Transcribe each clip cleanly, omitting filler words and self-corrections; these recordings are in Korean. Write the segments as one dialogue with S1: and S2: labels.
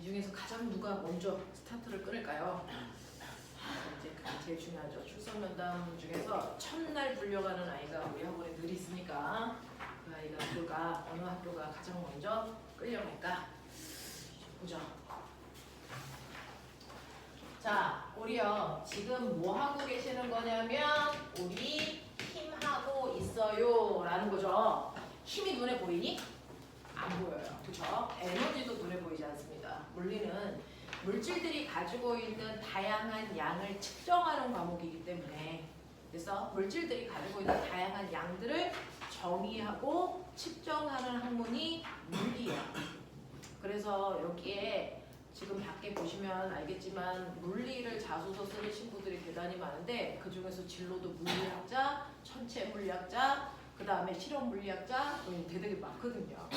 S1: 중에서 가장 누가 먼저 스타트를 끊을까요? 이제 그게 제일 중요하죠. 출석 면담 중에서 첫날 불려가는 아이가 우리 학원에 늘 있으니까 그 아이가 어느 학교가 가장 먼저 끌려갈까 보죠. 자, 우리요 지금 뭐 하고 계시는 거냐면 우리 힘하고 있어요 라는 거죠. 힘이 눈에 보이니? 안 보여요. 그쵸? 에너지도 눈에 보이지 않습니다. 물리는 물질들이 가지고 있는 다양한 양을 측정하는 과목이기 때문에 그래서 물질들이 가지고 있는 다양한 양들을 정의하고 측정하는 학문이 물리예요. 그래서 여기에 지금 밖에 보시면 알겠지만 물리를 자소서 쓰는 친구들이 대단히 많은데 그 중에서 진로도 물리학자, 천체 물리학자, 그 다음에 실험 물리학자 되게 많거든요.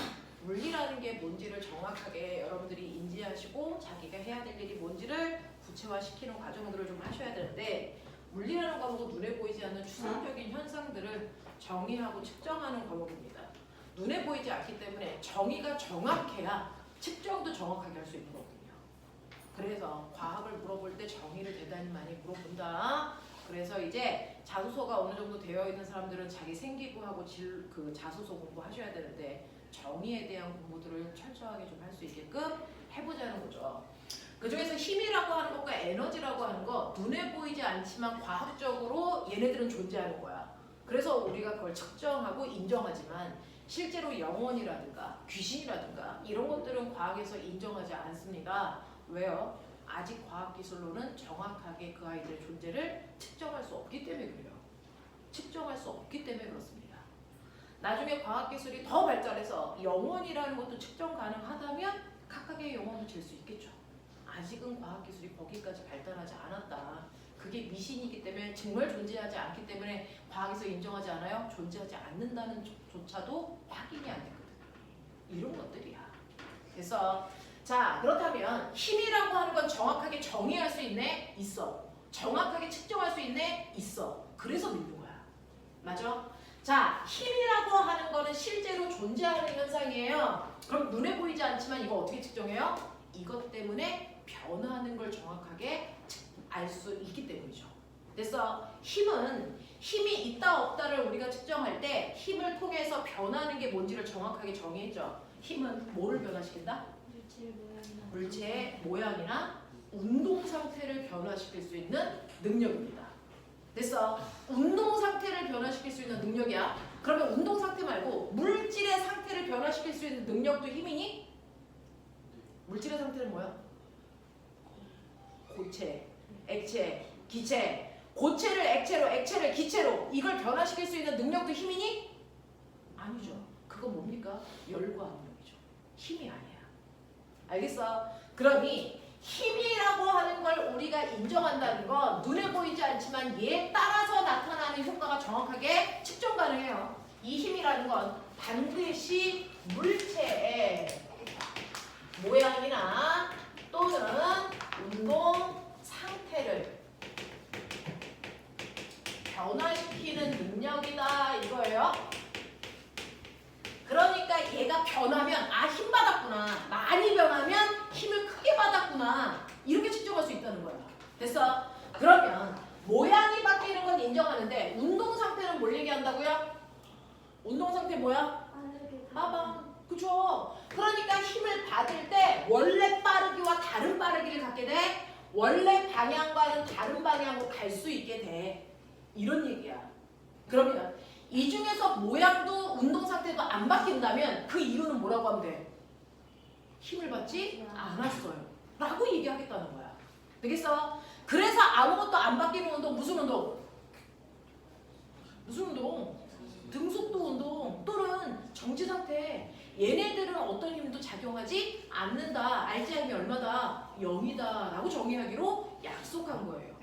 S1: 물리라는 게 뭔지를 정확하게 여러분들이 인지하시고 자기가 해야 될 일이 뭔지를 구체화시키는 과정들을 좀 하셔야 되는데 물리라는 과목은 눈에 보이지 않는 추상적인 현상들을 정의하고 측정하는 과목입니다. 눈에 보이지 않기 때문에 정의가 정확해야 측정도 정확하게 할 수 있는 거거든요. 그래서 과학을 물어볼 때 정의를 대단히 많이 물어본다. 그래서 이제 자소서가 어느 정도 되어 있는 사람들은 자기 생기부하고 그 자소서 공부하셔야 되는데 정의에 대한 공부들을 철저하게 좀 할 수 있게끔 해보자는 거죠. 그 중에서 힘이라고 하는 것과 에너지라고 하는 거 눈에 보이지 않지만 과학적으로 얘네들은 존재하는 거야. 그래서 우리가 그걸 측정하고 인정하지만 실제로 영혼이라든가 귀신이라든가 이런 것들은 과학에서 인정하지 않습니다. 왜요? 아직 과학기술로는 정확하게 그 아이들의 존재를 측정할 수 없기 때문에 그래요. 측정할 수 없기 때문에 그렇습니다. 나중에 과학기술이 더 발달해서 영혼이라는 것도 측정 가능하다면 각각의 영혼도 잴 수 있겠죠. 아직은 과학기술이 거기까지 발달하지 않았다. 그게 미신이기 때문에 정말 존재하지 않기 때문에 과학에서 인정하지 않아요? 존재하지 않는다는 조차도 확인이 안 되거든. 이런 것들이야. 그래서 자 그렇다면 힘이라고 하는 건 정확하게 정의할 수 있네? 있어. 정확하게 측정할 수 있네? 있어. 그래서 믿는 거야. 맞아? 자 힘이라고 하는 거는 실제로 존재하는 현상이에요. 그럼 눈에 보이지 않지만 이거 어떻게 측정해요? 이것 때문에 변하는 걸 정확하게 알 수 있기 때문이죠. 그래서 힘이 있다 없다를 우리가 측정할 때 힘을 통해서 변하는 게 뭔지를 정확하게 정의했죠. 힘은 뭐를 변화시킨다? 물체의 모양이나 운동 상태를 변화시킬 수 있는 능력입니다. 그래서 운동 상태를 변화시킬 수 있는 능력이야. 그러면 운동 상태 말고 물질의 상태를 변화시킬 수 있는 능력도 힘이니? 물질의 상태는 뭐야? 고체, 액체, 기체. 고체를 액체로, 액체를 기체로 이걸 변화시킬 수 있는 능력도 힘이니? 아니죠. 그건 뭡니까? 열과 압력이죠. 힘이 아니야. 알겠어? 그러니 힘이라고 하는 걸 우리가 인정한다는 건 눈에 보이지 않지만 얘에 따라서 나타나는 효과가 정확하게 측정 가능해요. 이 힘이라는 건 반드시 물체의 모양이나 또는 운동 상태를 변화시키는 능력이다 이거예요. 그러니까 얘가 변하면 힘 받았구나. 많이 변하면 힘을 크게 받았구나. 이렇게 측정할 수 있다는 거야. 됐어? 그러면 모양이 바뀌는 건 인정하는데 운동 상태는 뭘 얘기한다고요? 운동 상태 뭐야? 빠방. 그쵸? 그러니까 힘을 받을 때 원래 빠르기와 다른 빠르기를 갖게 돼. 원래 방향과는 다른 방향으로 갈 수 있게 돼. 이런 얘기야. 그러면 이 중에서 모양도 운동 상태도 안 바뀐다면 그 이유는 뭐라고 하면 돼? 힘을 받지 않았어요. 라고 얘기하겠다는 거야. 되겠어? 그래서 아무것도 안 바뀌는 운동 무슨 운동? 무슨 운동? 등속도 운동 또는 정지 상태. 얘네들은 어떤 힘도 작용하지 않는다. RGM이 얼마다? 0이다 라고 정의하기로 약속한 거예요.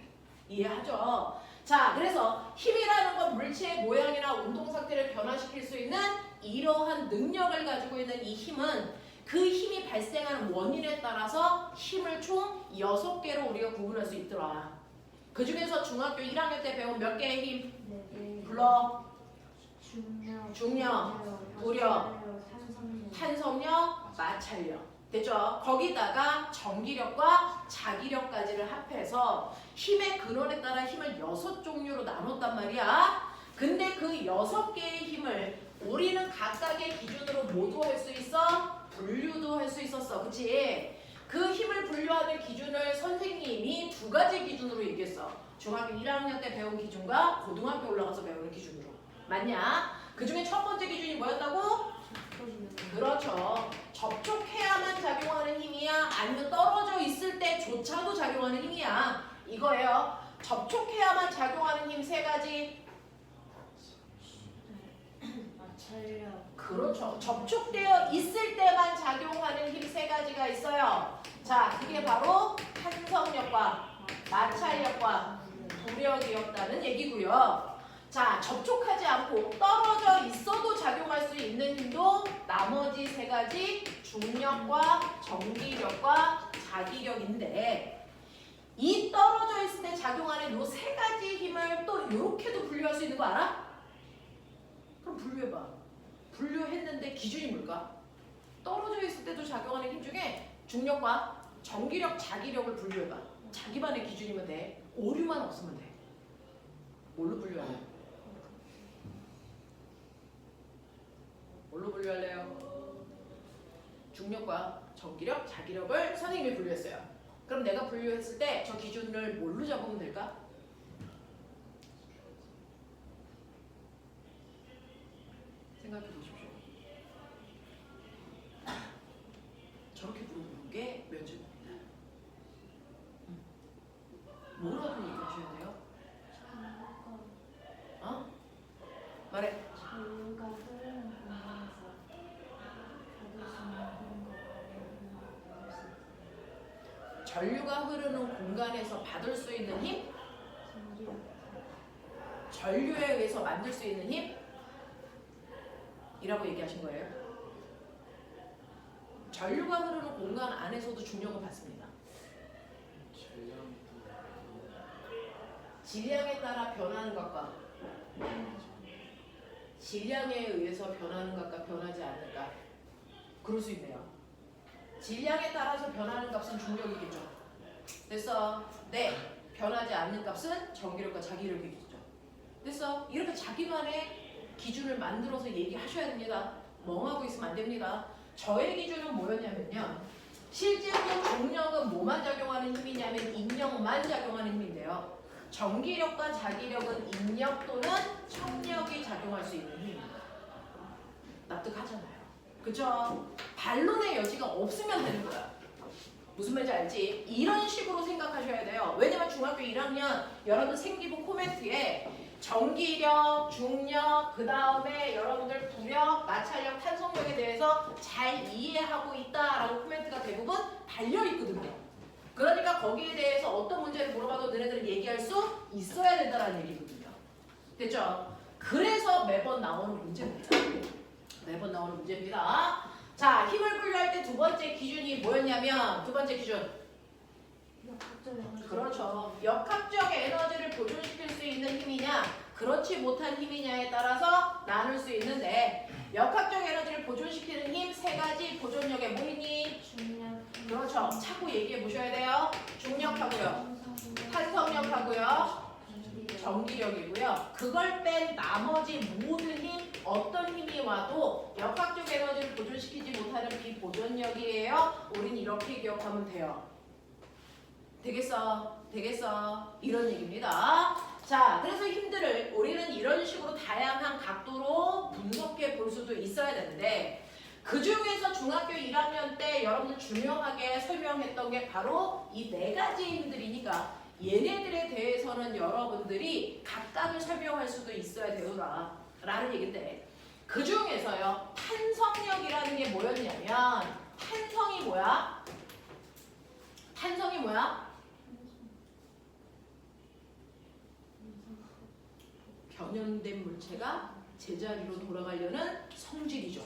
S1: 이해하죠? 자, 그래서 힘이라는 건 물체의 모양이나 운동 상태를 변화시킬 수 있는 이러한 능력을 가지고 있는 이 힘은 그 힘이 발생하는 원인에 따라서 힘을 총 6개로 우리가 구분할 수 있더라. 그 중에서 중학교 1학년 때 배운 몇 개의 힘? 불러. 중력, 도력, 탄성력, 마찰력. 됐죠? 거기다가 전기력과 자기력까지를 합해서 힘의 근원에 따라 힘을 6종류로 나눴단 말이야. 근데 그 6개의 힘을 우리는 각각의 기준으로 모두 할 수 있어? 분류도 할 수 있었어. 그치? 그 힘을 분류하는 기준을 선생님이 2가지 기준으로 얘기했어. 중학교 1학년 때 배운 기준과 고등학교 올라가서 배우는 기준으로. 맞냐? 그 중에 첫 번째 기준이 뭐였다고? 그렇죠. 접촉해야만 작용하는 힘이야? 아니면 떨어져 있을 때조차도 작용하는 힘이야? 이거예요. 접촉해야만 작용하는 힘 3가지. 그렇죠. 접촉되어 있을 때만 작용하는 힘 3가지가 있어요. 자, 그게 바로 탄성력과 마찰력과 부력이었다는 얘기고요. 자, 접촉하지 않고 떨어져 있어도 작용할 수 있는 힘도 나머지 3가지 중력과 전기력과 자기력인데, 이 떨어져 있을 때 작용하는 요 3가지 힘을 또 이렇게도 분류할 수 있는 거 알아? 그럼 분류해봐. 분류했는데 기준이 뭘까? 떨어져 있을 때도 작용하는 힘 중에 중력과 전기력, 자기력을 분류해봐. 자기만의 기준이면 돼. 오류만 없으면 돼. 뭘로 분류할래? 뭘로 분류할래요? 중력과 전기력, 자기력을 선생님이 분류했어요. 그럼 내가 분류했을 때 저 기준을 뭘로 잡으면 될까? 생각해 보십시오. 저렇게 물어보는 게 면접입니다. 뭐라도 얘기하셔야 돼요? 어? 말해. 전류가 흐르는 공간에서 받을 수 있는 힘? 전류에 의해서 만들 수 있는 힘? 이라고 얘기하신 거예요. 전류가 흐르는 공간 안에서도 중력을 받습니다. 질량에 따라 변하는 것과 질량에 의해서 변하는 것과 변하지 않는가? 그럴 수 있네요. 질량에 따라서 변하는 값은 중력이겠죠. 됐어? 네. 변하지 않는 값은 전기력과 자기력이겠죠. 됐어? 이렇게 자기만의 기준을 만들어서 얘기하셔야 됩니다. 멍하고 있으면 안 됩니다. 저의 기준은 뭐였냐면요. 실제로 중력은 뭐만 작용하는 힘이냐면 인력만 작용하는 힘인데요. 전기력과 자기력은 인력 또는 청력이 작용할 수 있는 힘입니다. 납득하잖아요. 그쵸? 반론의 여지가 없으면 되는 거야. 무슨 말인지 알지? 이런 식으로 생각하셔야 돼요. 왜냐면 중학교 1학년 여러분 생기부 코멘트에 전기력, 중력, 그 다음에 여러분들 부력, 마찰력, 탄성력에 대해서 잘 이해하고 있다라고 코멘트가 대부분 달려있거든요. 그러니까 거기에 대해서 어떤 문제를 물어봐도 너네들은 얘기할 수 있어야 된다는 얘기거든요. 됐죠? 그래서 매번 나오는 문제입니다. 매번 나오는 문제입니다. 자, 힘을 분류할 때 2번째 기준이 뭐였냐면 2번째 기준. 그렇죠. 역학적 에너지를 보존시킬 수 있는 힘이냐 그렇지 못한 힘이냐에 따라서 나눌 수 있는데, 역학적 에너지를 보존시키는 힘 3가지 보존력에 뭐 있니? 중력. 그렇죠. 자꾸 얘기해 보셔야 돼요. 중력하고요, 탄성력하고요, 전기력이고요. 그걸 뺀 나머지 모든 힘, 어떤 힘이 와도 역학적 에너지를 보존시키지 못하는 비보존력이에요. 우린 이렇게 기억하면 돼요. 되겠어? 되겠어? 이런 얘기입니다. 자, 그래서 힘들을 우리는 이런 식으로 다양한 각도로 분석해 볼 수도 있어야 되는데, 그 중에서 중학교 1학년 때 여러분들 중요하게 설명했던 게 바로 이 4가지 힘들이니까 얘네들에 대해서는 여러분들이 각각을 설명할 수도 있어야 되더라 라는 얘기인데, 그 중에서요 탄성력이라는 게 뭐였냐면, 탄성이 뭐야? 탄성이 뭐야? 변형된 물체가 제자리로 돌아가려는 성질이죠.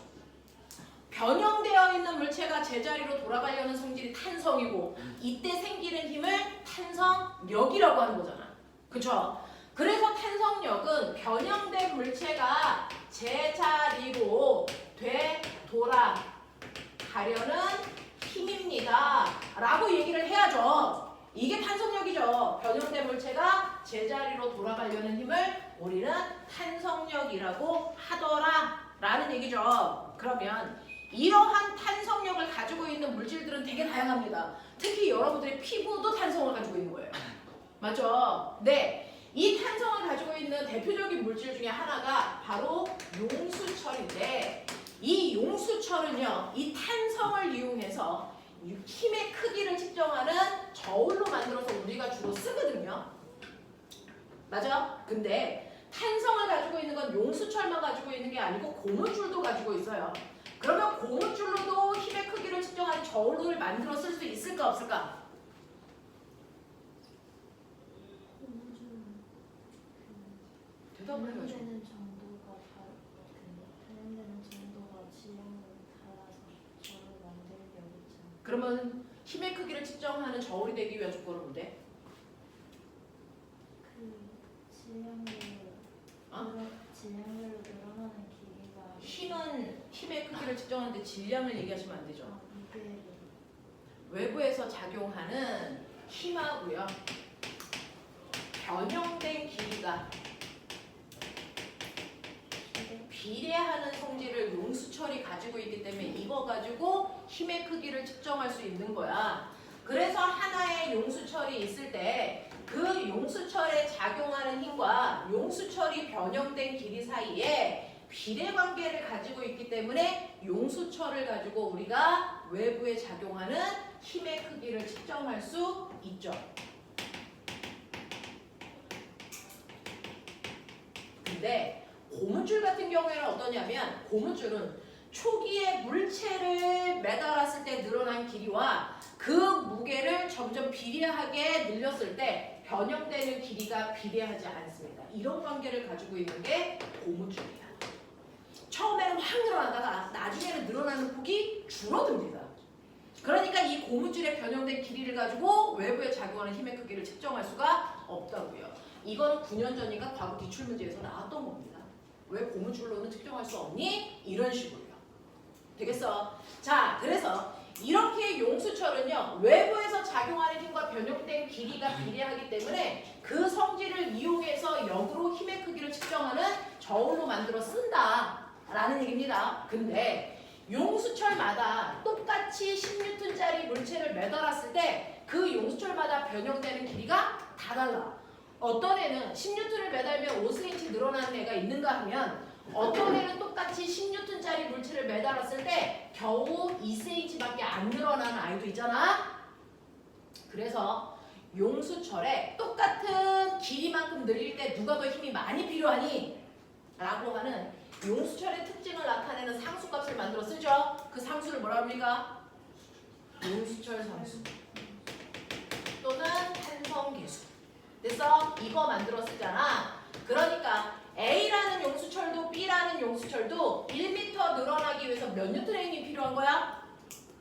S1: 변형되어 있는 물체가 제자리로 돌아가려는 성질이 탄성이고, 이때 생기는 힘을 탄성력이라고 하는 거잖아. 그쵸? 그래서 탄성력은 변형된 물체가 제자리로 되돌아가려는 힘이 라고 얘기를 해야죠. 이게 탄성력이죠. 변형된 물체가 제자리로 돌아가려는 힘을 우리는 탄성력이라고 하더라 라는 얘기죠. 그러면 이러한 탄성력을 가지고 있는 물질들은 되게 다양합니다. 특히 여러분들의 피부도 탄성을 가지고 있는 거예요. 맞죠? 네. 이 탄성을 가지고 있는 대표적인 물질 중에 하나가 바로 용수철인데, 이 용수철은요, 이 탄성을 이용해서 힘의 크기를 측정하는 저울로 만들어서 우리가 주로 쓰거든요. 맞아? 근데 탄성을 가지고 있는 건 용수철만 가지고 있는 게 아니고 고무줄도 가지고 있어요. 그러면 고무줄로도 힘의 크기를 측정하는 저울을 만들어 쓸 수 있을까 없을까? 대답을 해야죠.
S2: 반영되는 정도가 지형을 달아서 저를 만들기 어렵지 않아요.
S1: 그러면 힘의 크기를 측정하는 저울이 되기 위한 조건은 뭔데?
S2: 질량별로 늘어나는 길이가
S1: 힘은 힘의 크기를 측정하는데 질량을 얘기하시면 안 되죠.
S2: 이게
S1: 외부에서 작용하는 힘하고요, 변형된 길이가 비례하는 성질을 용수철이 가지고 있기 때문에 이거 가지고 힘의 크기를 측정할 수 있는 거야. 그래서 하나의 용수철이 있을 때 그 용수철에 작용하는 힘과 용수철이 변형된 길이 사이에 비례 관계를 가지고 있기 때문에 용수철을 가지고 우리가 외부에 작용하는 힘의 크기를 측정할 수 있죠. 근데 고무줄 같은 경우에는 어떠냐면, 고무줄은 초기에 물체를 매달았을 때 늘어난 길이와 그 무게를 점점 비례하게 늘렸을 때 변형되는 길이가 비례하지 않습니다. 이런 관계를 가지고 있는 게 고무줄이야. 처음에는 확 늘어나다가 나중에는 늘어나는 폭이 줄어듭니다. 그러니까 이 고무줄의 변형된 길이를 가지고 외부에 작용하는 힘의 크기를 측정할 수가 없다고요. 이거는 9년 전인가 과거 기출문제에서 나왔던 겁니다. 왜 고무줄로는 측정할 수 없니? 이런 식으로요. 되겠어? 자, 그래서 이렇게 용수철은요, 외부에서 작용하는 힘과 변형된 길이가 비례하기 때문에 그 성질을 이용해서 역으로 힘의 크기를 측정하는 저울로 만들어 쓴다라는 얘기입니다. 근데 용수철마다 똑같이 10N짜리 물체를 매달았을 때 그 용수철마다 변형되는 길이가 다 달라. 어떤 애는 10N을 매달면 5cm 늘어나는 애가 있는가 하면, 어떤 애는 똑같이 10N짜리 물체를 매달았을 때 겨우 2cm밖에 안 늘어나는 아이도 있잖아. 그래서 용수철에 똑같은 길이만큼 늘릴 때 누가 더 힘이 많이 필요하니? 라고 하는 용수철의 특징을 나타내는 상수값을 만들어 쓰죠. 그 상수를 뭐라 합니까? 용수철 상수 또는 탄성계수. 그래서 이거 만들어 쓰잖아. 그러니까 A라는 용수철도 B라는 용수철도 1m 늘어나기 위해서 몇 N의 힘이 필요한 거야?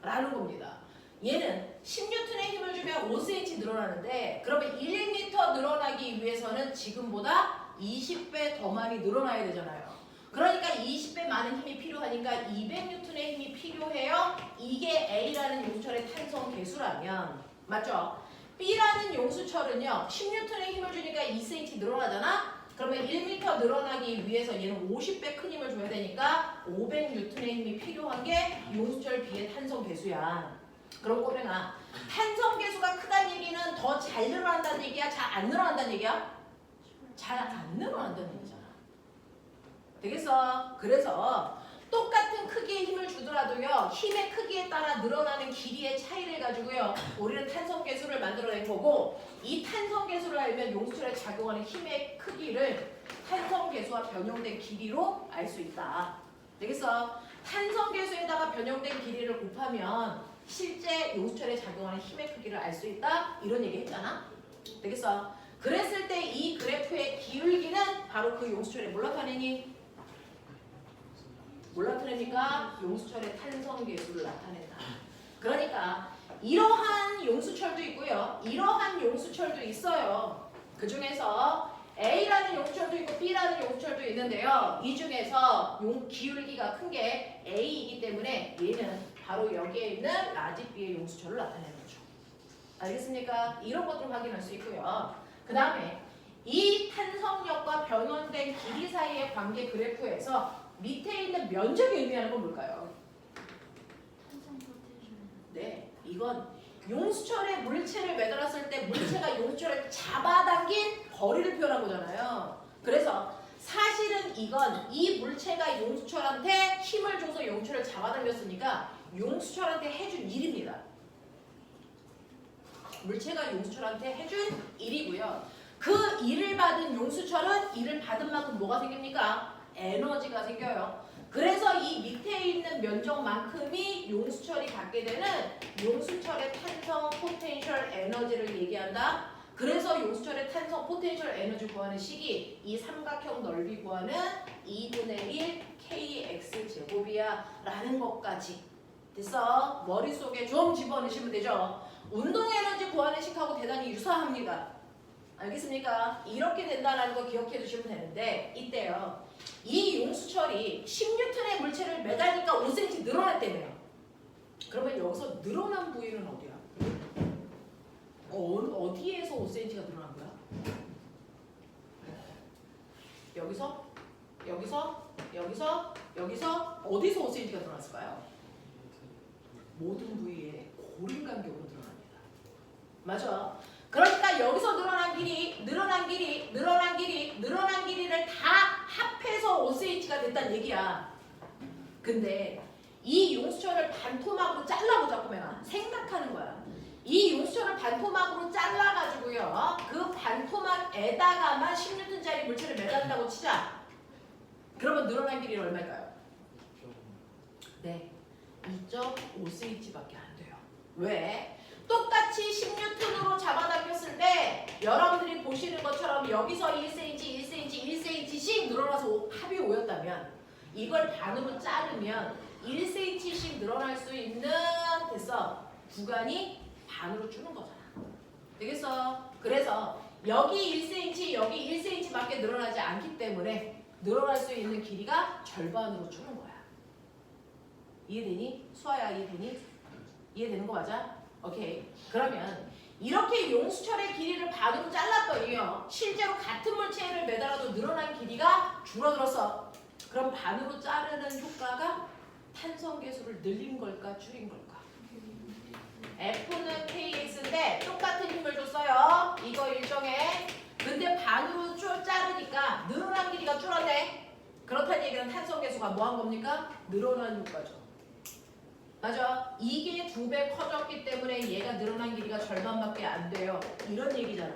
S1: 라는 겁니다. 얘는 10N의 힘을 주면 5cm 늘어나는데, 그러면 1m 늘어나기 위해서는 지금보다 20배 더 많이 늘어나야 되잖아요. 그러니까 20배 많은 힘이 필요하니까 200N의 힘이 필요해요. 이게 A라는 용수철의 탄성 계수라면, 맞죠? B라는 용수철은요, 10N의 힘을 주니까 2cm 늘어나잖아? 그러면 1m 늘어나기 위해서 얘는 50배 큰 힘을 줘야 되니까 500N의 힘이 필요한 게 용수철 B의 탄성 계수야. 그럼 꼬맹아, 탄성 계수가 크다는 얘기는 더 잘 늘어난다는 얘기야? 잘 안 늘어난다는 얘기야? 잘 안 늘어난다는 얘기잖아. 되겠어? 그래서 똑같은 크기의 힘을 주더라도요, 힘의 크기에 따라 늘어나는 길이의 차이를 가지고요, 우리는 탄성계수를 만들어낸 거고, 이 탄성계수를 알면 용수철에 작용하는 힘의 크기를 탄성계수와 변형된 길이로 알 수 있다. 되겠어? 탄성계수에다가 변형된 길이를 곱하면 실제 용수철에 작용하는 힘의 크기를 알 수 있다. 이런 얘기 했잖아. 되겠어? 그랬을 때 이 그래프의 기울기는 바로 그 용수철에 뭘 나타내니? 뭘 나타내니까 용수철의 탄성계수를 나타낸다. 그러니까 이러한 용수철도 있고요, 이러한 용수철도 있어요. 그 중에서 A라는 용수철도 있고 B라는 용수철도 있는데요, 이 중에서 기울기가 큰 게 A이기 때문에 얘는 바로 여기에 있는 라지 B의 용수철을 나타내는 거죠. 알겠습니까? 이런 것들 확인할 수 있고요. 그 다음에 이 탄성력과 변환된 길이 사이의 관계 그래프에서 밑에 있는 면적이 의미하는 건 뭘까요?
S2: 탄성 포텐셜.
S1: 네, 이건 용수철에 물체를 매달았을 때 물체가 용수철을 잡아당긴 거리를 표현한 거잖아요. 그래서 사실은 이건 이 물체가 용수철한테 힘을 줘서 용수철을 잡아당겼으니까 용수철한테 해준 일입니다. 물체가 용수철한테 해준 일이고요. 그 일을 받은 용수철은 일을 받은 만큼 뭐가 생깁니까? 에너지가 생겨요. 그래서 이 밑에 있는 면적만큼이 용수철이 갖게 되는 용수철의 탄성 포텐셜 에너지를 얘기한다. 그래서 용수철의 탄성 포텐셜 에너지 구하는 식이 이 삼각형 넓이 구하는 2분의 1 kx 제곱이야 라는 것까지 됐어? 머릿속에 좀 집어넣으시면 되죠. 운동 에너지 구하는 식하고 대단히 유사합니다. 알겠습니까? 이렇게 된다는 거 기억해 두시면 되는데 이때요. 이 용수철이 10N의 물체를 매달니까 5cm 늘어났다며요. 그러면 여기서 늘어난 부위는 어디야? 어디에서 5cm가 늘어난 거야? 여기서? 여기서? 여기서? 여기서? 어디서 5cm가 늘어났을까요? 모든 부위에 고름 간격으로 늘어납니다. 맞아. 그러니까 여기서 늘어난 길이를 다 합해서 5cm가 됐다는 얘기야. 근데 이 용수철을 반토막으로 잘라보자 꼬맹아. 생각하는 거야. 이 용수철을 반토막으로 잘라가지고요. 그 반토막에다가만 10N짜리 물체를 매달린다고 치자. 그러면 늘어난 길이는 얼마일까요? 네, 2.5cm밖에 안 돼요. 왜? 똑같이 10N으로 잡아당겼을 때 여러분들이 보시는 것처럼 여기서 1cm씩 늘어나서 합이 5였다면 이걸 반으로 자르면 1cm씩 늘어날 수 있는 됐어 구간이 반으로 줄는 거잖아. 되겠어? 그래서 여기 1cm 여기 1cm밖에 늘어나지 않기 때문에 늘어날 수 있는 길이가 절반으로 줄는 거야. 이해되니? 수아야 이해되니? 이해되는 거 맞아? 오케이. 그러면 이렇게 용수철의 길이를 반으로 잘랐더니요. 실제로 같은 물체를 매달아도 늘어난 길이가 줄어들었어. 그럼 반으로 자르는 효과가 탄성 계수를 늘린 걸까 줄인 걸까? F는 KX인데 똑같은 힘을 줬어요. 이거 일정에. 근데 반으로 자르니까 늘어난 길이가 줄었네. 그렇다는 얘기는 탄성 계수가 뭐 한 겁니까? 늘어난 효과죠. 맞아. 이게 2배 커졌기 때문에 얘가 늘어난 길이가 절반밖에 안 돼요. 이런 얘기잖아.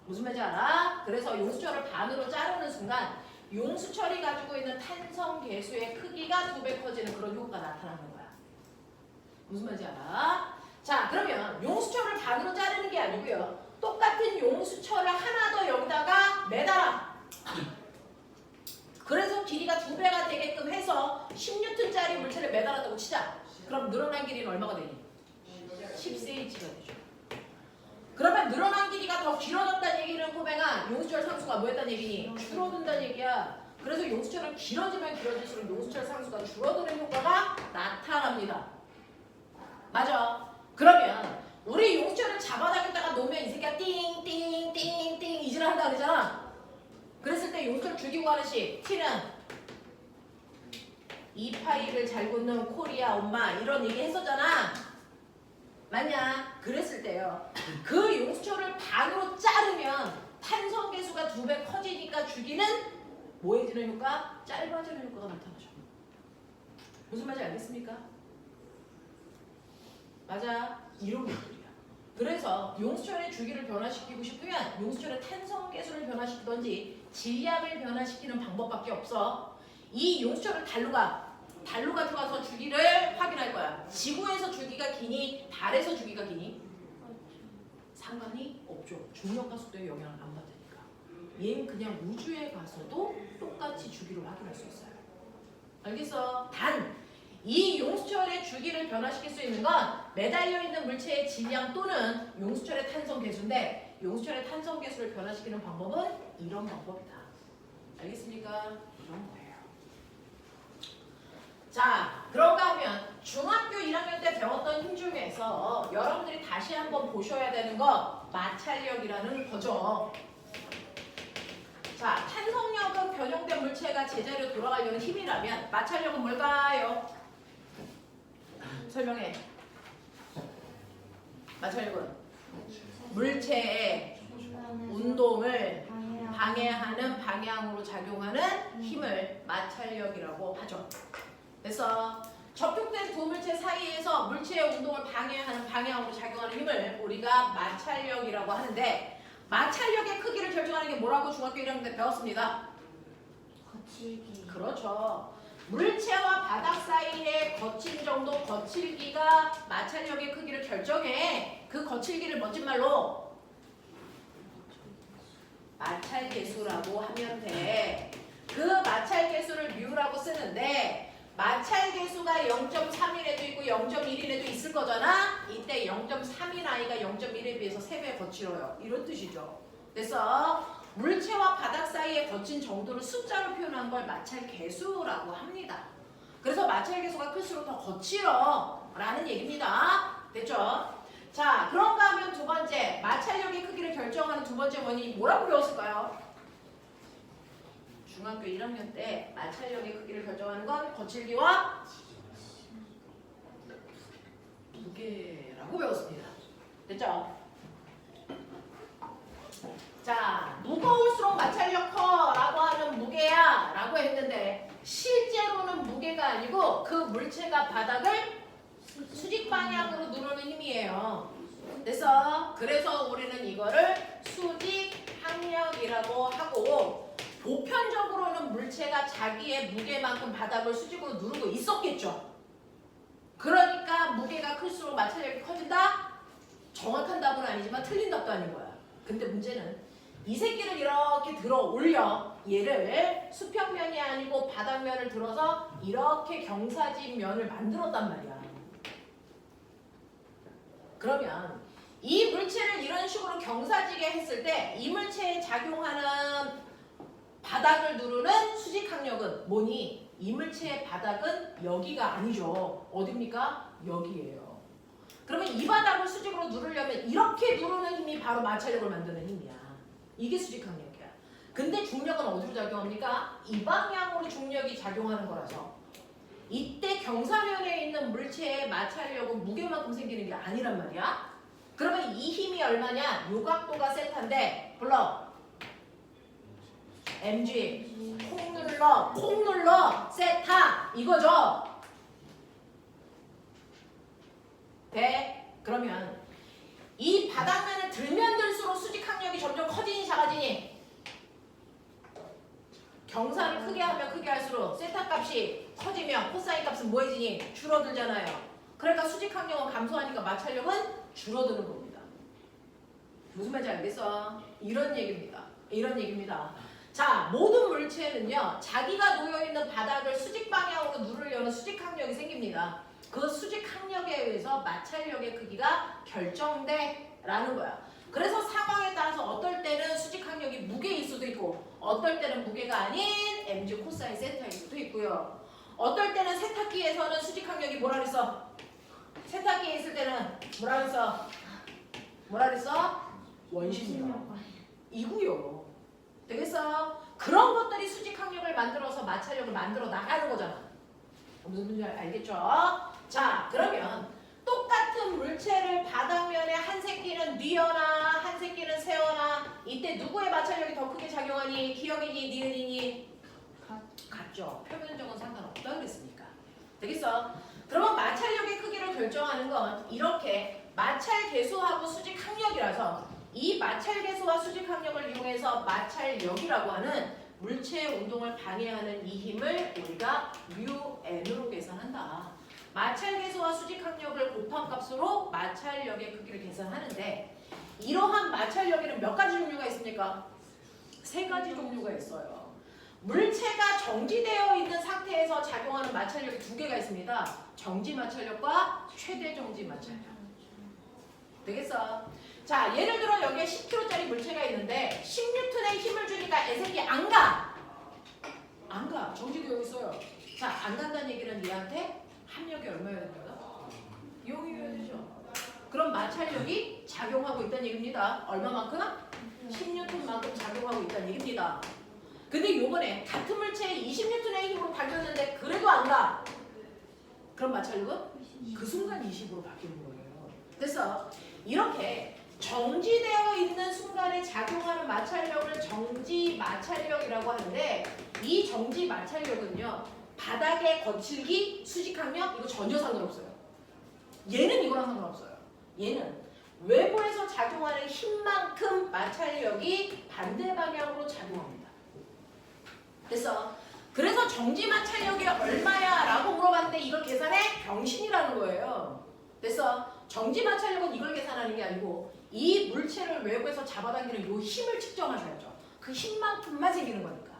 S1: 무슨 말인지 알아? 그래서 용수철을 반으로 자르는 순간 용수철이 가지고 있는 탄성 계수의 크기가 2배 커지는 그런 효과가 나타나는 거야. 무슨 말인지 알아? 자, 그러면 용수철을 반으로 자르는 게 아니고요. 똑같은 용수철을 하나 더 여기다가 매달아. 그래서 길이가 2배가 되게끔 해서 10N짜리 물체를 매달았다고 치자. 그럼 늘어난 길이는 얼마가 되니? 10cm가 되죠. 그러면 늘어난 길이가 더 길어졌다는 얘기는 꼬맹아 용수철 상수가 뭐였다는 얘기니? 줄어든다는 얘기야. 그래서 용수철은 길어지면 길어질수록 용수철 상수가 줄어드는 효과가 나타납니다. 맞아. 그러면 우리 용수철을 잡아당겼다가 놓으면 이 새끼가 띵띵띵띵 이질을 한다 그러잖아. 그랬을 때 용수철 죽이고 가는 식 T는 2파이를 잘 굽는 코리아 엄마 이런 얘기 했었잖아. 맞냐? 그랬을 때요. 그 용수철을 반으로 자르면 탄성 계수가 2배 커지니까 주기는 뭐해지는 효과? 짧아지는 효과가 나타나죠. 무슨 말인지 알겠습니까? 맞아. 이런 것들이야. 그래서 용수철의 주기를 변화시키고 싶으면 용수철의 탄성 계수를 변화시키든지 질량을 변화시키는 방법밖에 없어. 이 용수철을 달로 가져가서 주기를 확인할 거야. 지구에서 주기가 기니 달에서 주기가 기니? 상관이 없죠. 중력과 속도에 영향을 안 받으니까. 얘는 그냥 우주에 가서도 똑같이 주기를 확인할 수 있어요. 알겠어? 단 이 용수철의 주기를 변화시킬 수 있는 건 매달려 있는 물체의 질량 또는 용수철의 탄성 계수인데 용수철의 탄성 계수를 변화시키는 방법은 이런 방법이다. 알겠습니까? 이런 거예요. 자, 그런가 하면 중학교 1학년 때 배웠던 배웠던 중에서 여러분들이 다시 한번 보셔야 되는 거 마찰력이라는 거죠. 자, 탄성력은 변형된 물체가 제자리로 돌아가려는 힘이라면 마찰력은 뭘까요? 설명해. 마찰력은 물체의 운동을 방해하는 방향으로 작용하는 힘을 마찰력이라고 하죠. 그래서 접촉된 두 물체 사이에서 물체의 운동을 방해하는 방향으로 작용하는 힘을 우리가 마찰력이라고 하는데, 마찰력의 크기를 결정하는 게 뭐라고 중학교 1학년 때 배웠습니다.
S2: 거칠기.
S1: 그렇죠. 물체와 바닥 사이의 거친 정도 거칠기가 마찰력의 크기를 결정해. 그 거칠기를 멋진 말로 마찰계수라고 하면 돼. 그 마찰계수를 뮤라고 쓰는데, 마찰계수가 0.3일에도 있고 0.1일에도 있을 거잖아. 이때 0.3인 아이가 0.1에 비해서 3배 거칠어요. 이런 뜻이죠. 그래서 물체와 바닥 사이의 거친 정도를 숫자로 표현한 걸 마찰계수라고 합니다. 그래서 마찰계수가 클수록 더 거칠어 라는 얘기입니다. 됐죠? 자, 그런가 하면 두 번째, 마찰력의 크기를 결정하는 두 번째 원인이 뭐라고 배웠을까요? 중학교 1학년 때 마찰력의 크기를 결정하는 건 거칠기와 무게라고 배웠습니다. 됐죠? 자, 무거울수록 마찰력 커라고 하면 무게야 라고 했는데, 실제로는 무게가 아니고 그 물체가 바닥을 수직 방향으로 누르는 힘이에요. 그래서 우리는 이거를 수직 항력이라고 하고, 보편적으로는 물체가 자기의 무게만큼 바닥을 수직으로 누르고 있었겠죠. 그러니까 무게가 클수록 마찰력이 커진다? 정확한 답은 아니지만 틀린 답도 아닌 거야. 근데 문제는 이 새끼를 이렇게 들어 올려. 얘를 수평면이 아니고 바닥면을 들어서 이렇게 경사진 면을 만들었단 말이야. 그러면 이 물체를 이런 식으로 경사지게 했을 때 이 물체에 작용하는 바닥을 누르는 수직항력은 뭐니? 이 물체의 바닥은 여기가 아니죠. 어딥니까? 여기예요. 그러면 이 바닥을 수직으로 누르려면 이렇게 누르는 힘이 바로 마찰력을 만드는 힘이야. 이게 수직항력이야. 근데 중력은 어디로 작용합니까? 이 방향으로 중력이 작용하는 거라서 이때 경사면에 있는 물체의 마찰력은 무게만큼 생기는 게 아니란 말이야. 그러면 이 힘이 얼마냐? 요 각도가 세타인데 불러. mg 콩 눌러 세타 이거죠. 돼? 그러면 이 바닥면을 들면 들수록 수직항력이 점점 커지니 작아지니? 경사를 크게 하면 크게 할수록 세타 값이 커지면 코사인 값은 뭐해지니? 줄어들잖아요. 그러니까 수직항력은 감소하니까 마찰력은 줄어드는 겁니다. 무슨 말인지 알겠어? 이런 얘기입니다. 자, 모든 물체는요, 자기가 놓여있는 바닥을 수직 방향으로 누르려는 수직항력이 생깁니다. 그 수직항력에 의해서 마찰력의 크기가 결정돼라는 거야. 그래서 상황에 따라서 어떨 때는 수직항력이 무게일 수도 있고, 어떨 때는 무게가 아닌 mg 코사인 세타일 수도 있고요. 어떨 때는 세탁기에서는 수직항력이 뭐라 그랬어? 세탁기에 있을 때는 뭐라 그랬어? 원심력. 이구요. 되겠어? 그런 것들이 수직항력을 만들어서 마찰력을 만들어 나가는 거잖아. 무슨 말인지 알겠죠? 자, 그러면 똑같은 물체를 바닥면에 한 새끼는 뉘어나 한 새끼는 세워나 이때 누구의 마찰력이 더 크게 작용하니? 기억이니? 니은이니? 같죠. 표면적은 상관없다 그랬으니까. 되겠어? 그러면 마찰력의 크기를 결정하는 건 이렇게 마찰계수하고 수직항력이라서 이 마찰계수와 수직항력을 이용해서 마찰력이라고 하는 물체의 운동을 방해하는 이 힘을 우리가 μn으로 계산한다. 마찰계수와 수직항력을 곱한 값으로 마찰력의 크기를 계산하는데, 이러한 마찰력에는 몇 가지 종류가 있습니까? 3가지 종류가 있어요. 물체가 정지되어 있는 상태에서 작용하는 마찰력이 2개가 있습니다. 정지 마찰력과 최대 정지 마찰력. 되겠어? 자, 예를 들어 여기에 10kg짜리 물체가 있는데 10N의 힘을 주니까 애새끼 안 가. 정지되어 있어요. 자, 안 간다는 얘기는 얘한테 합력이 얼마여야 된다? 0이어야 돼. 마찰력이 작용하고 있다는 얘기입니다. 얼마만큼? 10N만큼 작용하고 있다는 얘기입니다. 근데 요번에 같은 물체에 20N의 힘으로 바뀌었는데 그래도 안 가. 그럼 마찰력은 그 순간 20으로 바뀌는 거예요. 그래서 이렇게 정지되어 있는 순간에 작용하는 마찰력을 정지 마찰력이라고 하는데 이 정지 마찰력은요. 바닥의 거칠기, 수직항력 이거 전혀 상관없어요. 얘는 이거랑 상관없어요. 얘는 외부에서 작용하는 힘만큼 마찰력이 반대 방향으로 작용합니다. 그래서 정지 마찰력이 얼마야? 라고 물어봤는데 이걸 계산해? 병신이라는 거예요. 그래서 정지 마찰력은 이걸 계산하는 게 아니고 이 물체를 외부에서 잡아당기는 이 힘을 측정하셔야죠. 그 힘만큼만 생기는 거니까.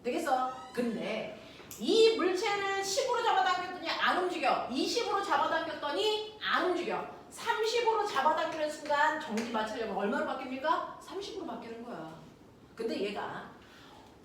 S1: 되겠어? 근데 이 물체를 10으로 잡아당겼더니 안 움직여. 20으로 잡아당겼더니 안 움직여. 30으로 잡아당기는 순간 정지 마찰력은 얼마로 바뀝니까? 30으로 바뀌는 거야. 근데 얘가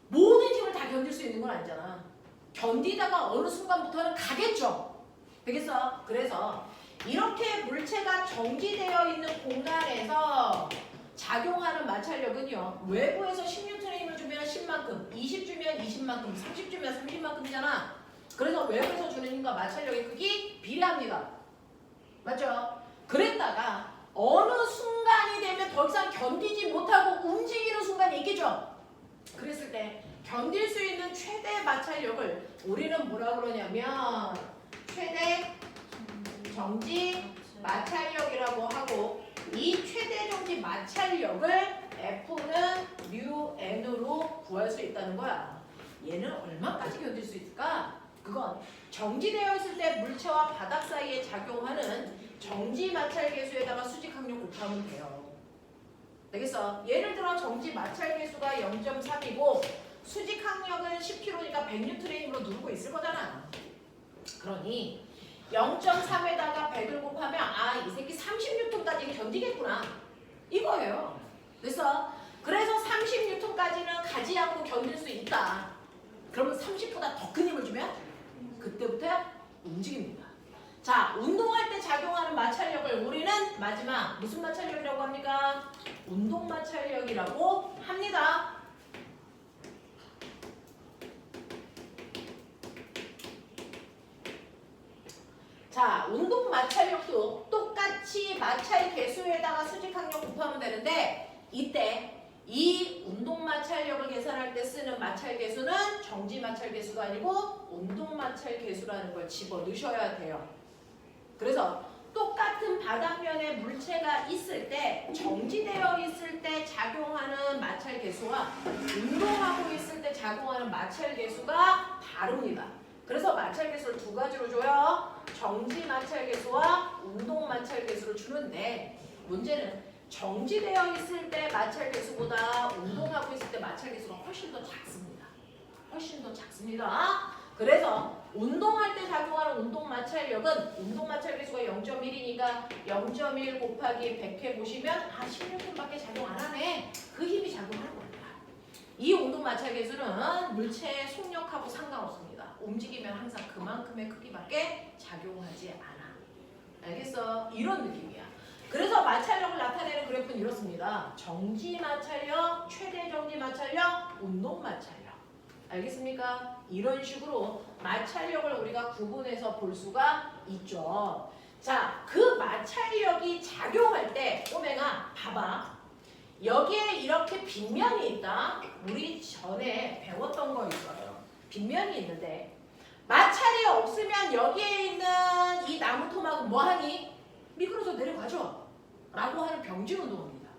S1: 모든 힘을 다 견딜 수 있는 건 아니잖아. 견디다가 어느 순간부터는 가겠죠. 되겠어? 그래서 이렇게 물체가 정지되어 있는 공간에서 작용하는 마찰력은요. 외부에서 10N의 힘을 주면 10만큼, 20 주면 20만큼, 30 주면 30만큼이잖아. 그래서 외부에서 주는 힘과 마찰력의 크기 비례합니다. 맞죠? 그랬다가 어느 순간이 되면 더 이상 견디지 못하고 움직이는 순간이 있겠죠? 그랬을 때 견딜 수 있는 최대 마찰력을 우리는 뭐라 그러냐면 최대 정지 마찰력이라고 하고 이 최대 정지 마찰력을 F는 뮤 N으로 구할 수 있다는 거야. 얘는 얼마까지 견딜 수 있을까? 그건 정지되어 있을 때 물체와 바닥 사이에 작용하는 정지 마찰 계수에다가 수직 항력 곱하면 돼요. 되겠어? 예를 들어 정지 마찰 계수가 0.3이고 수직 항력은 10kg니까 100N의 힘으로 누르고 있을 거잖아. 그러니 0.3에다가 100을 곱하면 아, 이 새끼 30N까지 견디겠구나. 이거예요. 그래서 30N까지는 가지 않고 견딜 수 있다. 그러면 30보다 더 큰 힘을 주면 그때부터 움직입니다. 자, 운동할 때 작용하는 마찰력을 우리는 마지막 무슨 마찰력이라고 합니까? 운동 마찰력이라고 합니다. 자, 운동 마찰력도 똑같이 마찰 계수에다가 수직 항력 곱하면 되는데 이때 이 운동 마찰력을 계산할 때 쓰는 마찰 계수는 정지 마찰 계수가 아니고 운동 마찰 계수라는 걸 집어 넣으셔야 돼요. 그래서 똑같은 바닥면에 물체가 있을 때 정지되어 있을 때 작용하는 마찰 계수와 운동하고 있을 때 작용하는 마찰 계수가 다릅니다. 그래서 마찰 계수를 두 가지로 줘요. 정지 마찰 계수와 운동 마찰 계수를 주는데 문제는 정지되어 있을 때 마찰 계수보다 운동하고 있을 때 마찰 계수가 훨씬 더 작습니다. 훨씬 더 작습니다. 그래서 운동할 때 작용하는 운동 마찰력은 운동 마찰 계수가 0.1이니까 0.1 곱하기 100 해보시면 아 16분밖에 작용 안 하네. 그 힘이 작용하는 겁니다. 이 운동 마찰 계수는 물체의 속력하고 상관없습니다. 움직이면 항상 그만큼의 크기밖에 작용하지 않아. 알겠어? 이런 느낌이야. 그래서 마찰력을 나타내는 그래프는 이렇습니다. 정지 마찰력, 최대 정지 마찰력, 운동 마찰력. 알겠습니까? 이런 식으로 마찰력을 우리가 구분해서 볼 수가 있죠. 자, 그 마찰력이 작용할 때 꼬맹아 봐봐. 여기에 이렇게 빗면이 있다. 우리 전에 배웠던 거 있어요. 빗면이 있는데 마찰이 없으면 여기에 있는 이 나무 토막은 뭐하니? 미끄러져 내려가죠. 라고 하는 병진 운동입니다.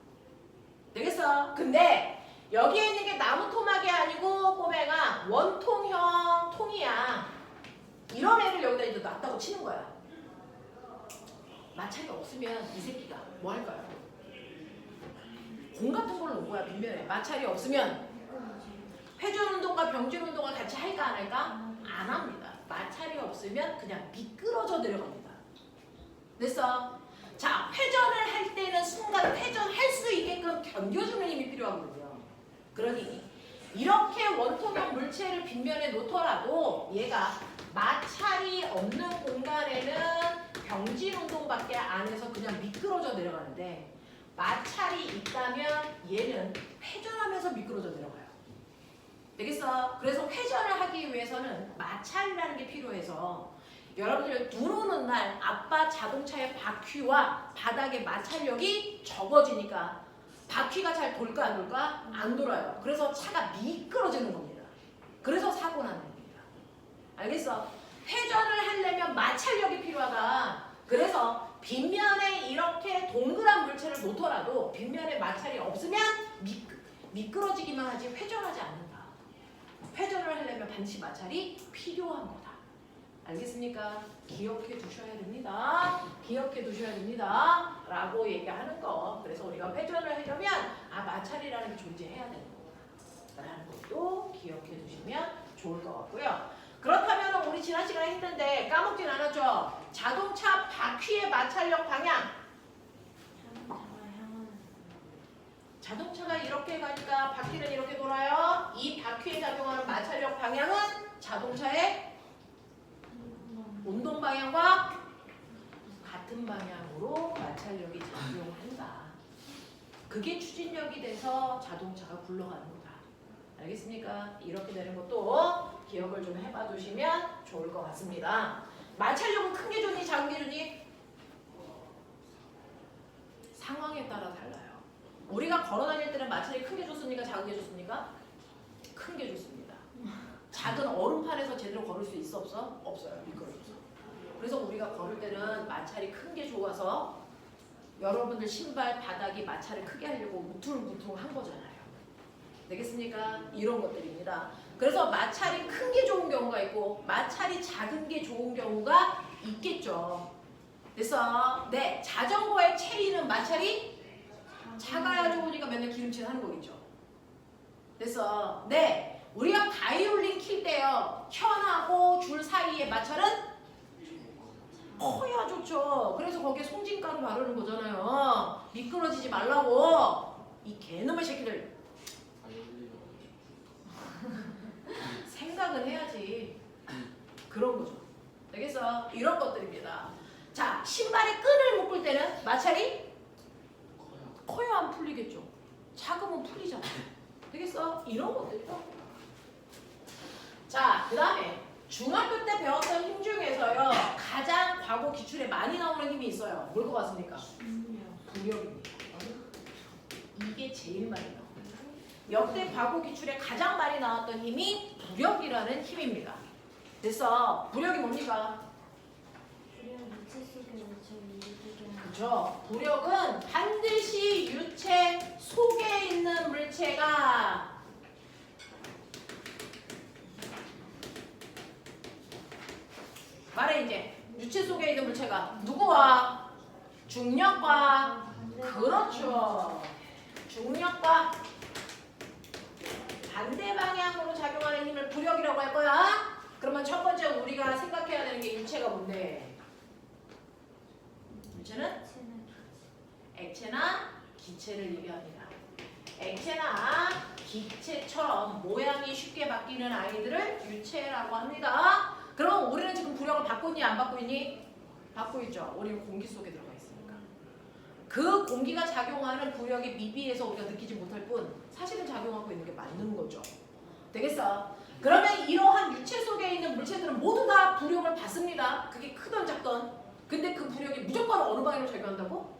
S1: 되겠어? 근데 여기에 있는 게 나무 토막이 아니고 꼬맹아 원통형 통이야. 이런 애를 여기다 이제 놨다고 치는 거야. 마찰이 없으면 이 새끼가 뭐 할까요? 공 같은 걸 놓은 거야. 빗면에 마찰이 없으면 회전 운동과 병진 운동을 같이 할까 안 할까? 안 합니다. 마찰이 없으면 그냥 미끄러져 내려갑니다. 됐어? 자, 회전을 할 때는 순간 회전할 수 있게끔 견뎌주는 힘이 필요하거든요. 그러니 이렇게 원통형 물체를 빗면에 놓더라도 얘가 마찰이 없는 공간에는 병진 운동밖에 안 해서 그냥 미끄러져 내려가는데 마찰이 있다면 얘는 회전하면서 미끄러져 내려가요. 되겠어? 그래서 회전을 하기 위해서는 마찰이라는 게 필요해서 여러분들 눈 오는 날 아빠 자동차의 바퀴와 바닥의 마찰력이 적어지니까 바퀴가 잘 돌까 안 돌까? 안 돌아요. 그래서 차가 미끄러지는 겁니다. 그래서 사고 나는 겁니다. 알겠어? 회전을 하려면 마찰력이 필요하다. 그래서 빗면에 이렇게 동그란 물체를 놓더라도 빗면에 마찰이 없으면 미끄러지기만 하지 회전하지 않는다. 회전을 하려면 반드시 마찰이 필요한 거다. 알겠습니까? 기억해 두셔야 됩니다. 기억해 두셔야 됩니다. 라고 얘기하는 거. 그래서 우리가 회전을 하려면 마찰이라는 게 존재해야 되는 거다. 라는 것도 기억해 두시면 좋을 것 같고요. 그렇다면 우리 지난 시간에 했는데 까먹진 않았죠? 자동차 바퀴의 마찰력 방향. 자동차가 이렇게 가니까 바퀴는 이렇게 돌아요. 이 바퀴에 작용하는 마찰력 방향은 자동차의 운동 방향과 같은 방향으로 마찰력이 작용한다. 그게 추진력이 돼서 자동차가 굴러가는 거다. 알겠습니까? 이렇게 되는 것도 기억을 좀 해봐 두시면 좋을 것 같습니다. 마찰력은 큰 게 좋니 작은 게 좋니? 상황에 따라 달라요. 우리가 걸어 다닐 때는 마찰이 큰 게 좋습니까? 작은 게 좋습니까? 큰 게 좋습니다. 작은 얼음판에서 제대로 걸을 수 있어 없어? 없어요. 미끄러져서. 그래서 우리가 걸을 때는 마찰이 큰 게 좋아서 여러분들 신발 바닥이 마찰을 크게 하려고 우퉁우퉁 한 거잖아요. 되겠습니까? 이런 것들입니다. 그래서 마찰이 큰 게 좋은 경우가 있고 마찰이 작은 게 좋은 경우가 있겠죠. 그래서 네, 자전거의 체리는 마찰이 작아야 좋으니까 맨날 기름칠 하는 거겠죠. 그래서 네, 우리가 바이올린 킬 때요. 현하고 줄 사이의 마찰은 커야 좋죠. 그래서 거기에 송진가루 바르는 거잖아요. 미끄러지지 말라고. 이 개놈의 새끼들. 생각은 해야지. 그런 거죠. 되겠어? 이런 것들입니다. 자, 신발에 끈을 묶을 때는 마찰이 커야 안 풀리겠죠. 작으면 풀리잖아. 되겠어? 이런 것들이요. 자, 그 다음에 중학교 때 배웠던 힘 중에서요. 가장 과거 기출에 많이 나오는 힘이 있어요. 뭘 것 같습니까? 부력입니다. 이게 제일 많이 나옵니다. 역대 과거 기출에 가장 많이 나왔던 힘이 부력이라는 힘입니다. 그래서 부력이 뭡니까? 그렇죠. 부력은 반드시 유체 속에 있는 물체가 말해 이제 유체 속에 있는 물체가 누구와? 중력과 그렇죠. 중력과 반대 방향으로 작용하는 힘을 부력이라고 할 거야. 그러면 첫 번째 우리가 생각해야 되는 게 유체가 뭔데? 유체는 액체나 기체를 얘기합니다. 액체나 기체처럼 모양이 쉽게 바뀌는 아이들을 유체라고 합니다. 그럼 우리는 지금 부력을 받고 있니 안 받고 있니? 받고 있죠. 우리는 공기 속에 들어가 있으니까. 그 공기가 작용하는 부력이 미비해서 우리가 느끼지 못할 뿐 사실은 작용하고 있는 게 맞는 거죠. 되겠어? 그러면 이러한 유체 속에 있는 물체들은 모두 다 부력을 받습니다. 그게 크던 작던. 근데 그 부력이 무조건 어느 방향으로 작용한다고?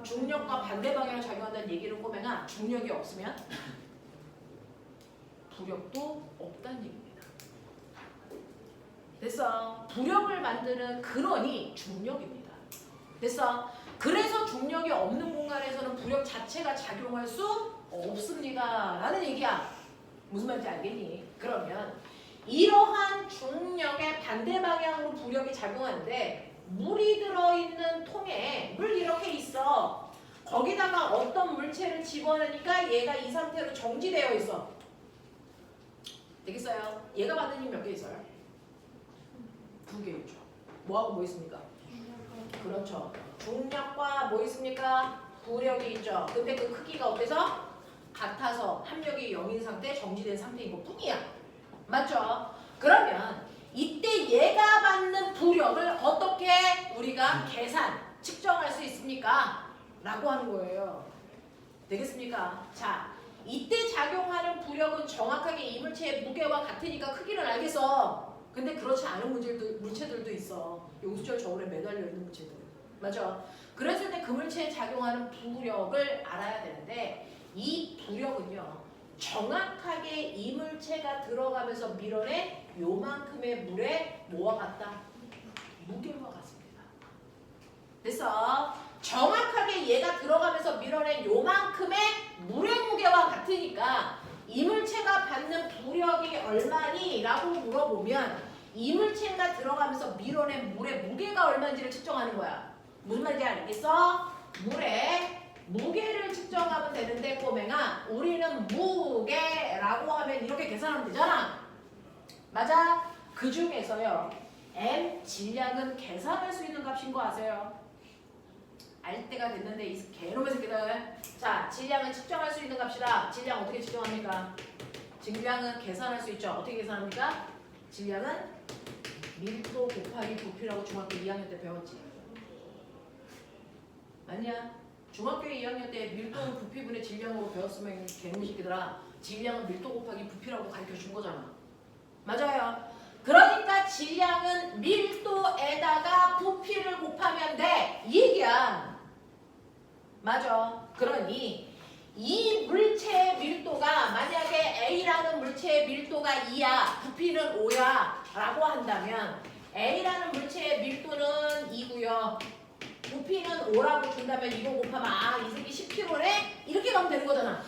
S1: 중력과 반대 방향으로 작용한다는 얘기를 꼬매나 중력이 없으면 부력도 없다는 얘기입니다. 됐어? 부력을 만드는 근원이 중력입니다. 됐어? 그래서 중력이 없는 공간에서는 부력 자체가 작용할 수 없습니다. 라는 얘기야. 무슨 말인지 알겠니? 그러면 이러한 중력의 반대 방향으로 부력이 작용하는데 물이 들어있는 통에 물 이렇게 있어. 거기다가 어떤 물체를 집어넣으니까 얘가 이 상태로 정지되어 있어. 되겠어요? 얘가 받는 힘 몇 개 있어요? 2개 있죠. 뭐하고 뭐 있습니까? 그렇죠. 중력과 뭐 있습니까? 부력이 있죠. 근데 그 크기가 어때서? 같아서 합력이 0인 상태, 정지된 상태인 것 뿐이야. 맞죠? 그러면 이때 얘가 받는 부력을 어떻게 우리가 계산, 측정할 수 있습니까? 라고 하는 거예요. 되겠습니까? 자, 이때 작용하는 부력은 정확하게 이물체의 무게와 같으니까 크기를 알겠어. 근데 그렇지 않은 물체들도 있어. 용수철 저울에 매달려 있는 물체들. 맞아. 그랬을 때 그 물체에 작용하는 부력을 알아야 되는데 이 부력은요. 정확하게 이물체가 들어가면서 밀어낸 요만큼의 물에 뭐와 같다? 무게와 같습니다. 그래서 정확하게 얘가 들어가면서 밀어낸 요만큼의 물의 무게와 같으니까 이물체가 받는 부력이 얼마니? 라고 물어보면 이물체가 들어가면서 밀어낸 물의 무게가 얼마인지를 측정하는 거야. 무슨 말인지 알겠어? 물의 무게를 측정하면 되는데 꼬맹아 우리는 무게라고 하면 이렇게 계산하면 되잖아. 맞아? 그 중에서요 M 질량은 계산할 수 있는 값인 거 아세요? 알 때가 됐는데 이 개놈의 새끼들. 자, 질량은 측정할 수 있는 값이다. 질량 어떻게 측정합니까? 질량은 계산할 수 있죠. 어떻게 계산합니까? 질량은 밀도 곱하기 부피라고 중학교 2학년 때 배웠지. 맞냐? 중학교 2학년 때 밀도는 부피분의 질량으로 배웠으면 개놈의 새끼들아. 질량은 밀도 곱하기 부피라고 가르쳐 준 거잖아. 맞아요. 그러니까 질량은 밀도에다가 부피를 곱하면 돼. 이 얘기야. 맞아. 그러니 이 물체의 밀도가 만약에 A라는 물체의 밀도가 2야. 부피는 5야. 라고 한다면 A라는 물체의 밀도는 2고요. 부피는 5라고 준다면 이거 곱하면 이 새끼 10kg네? 이렇게 가면 되는 거잖아.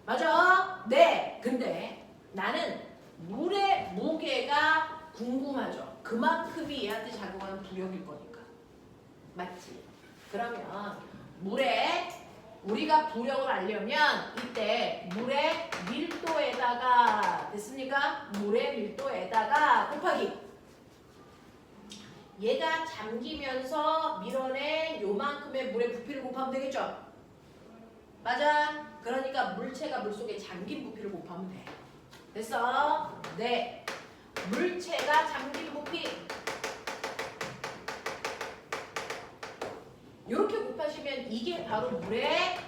S1: 맞아? 네. 근데 나는 물의 무게가 궁금하죠. 그만큼이 얘한테 작용하는 부력일 거니까. 맞지? 그러면 물에 우리가 부력을 알려면 이때 물의 밀도에다가 됐습니까? 물의 밀도에다가 곱하기 얘가 잠기면서 밀어낸 요만큼의 물의 부피를 곱하면 되겠죠? 맞아? 그러니까 물체가 물속에 잠긴 부피를 곱하면 돼. 됐어? 네. 물체가 잠긴 부피. 이렇게 곱하시면 이게 바로 물의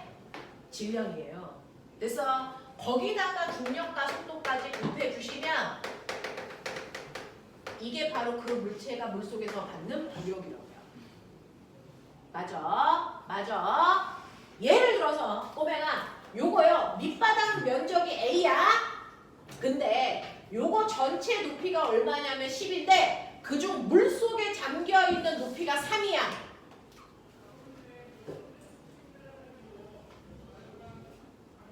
S1: 질량이에요. 그래서 거기다가 중력과 속도까지 곱해주시면 이게 바로 그 물체가 물속에서 받는 부력이라고요. 맞아? 맞아? 예를 들어서 꼬맹아 요거요. 밑바닥 면적이 A야. 근데 요거 전체 높이가 얼마냐면 10인데 그중 물속에 잠겨있는 높이가 3이야.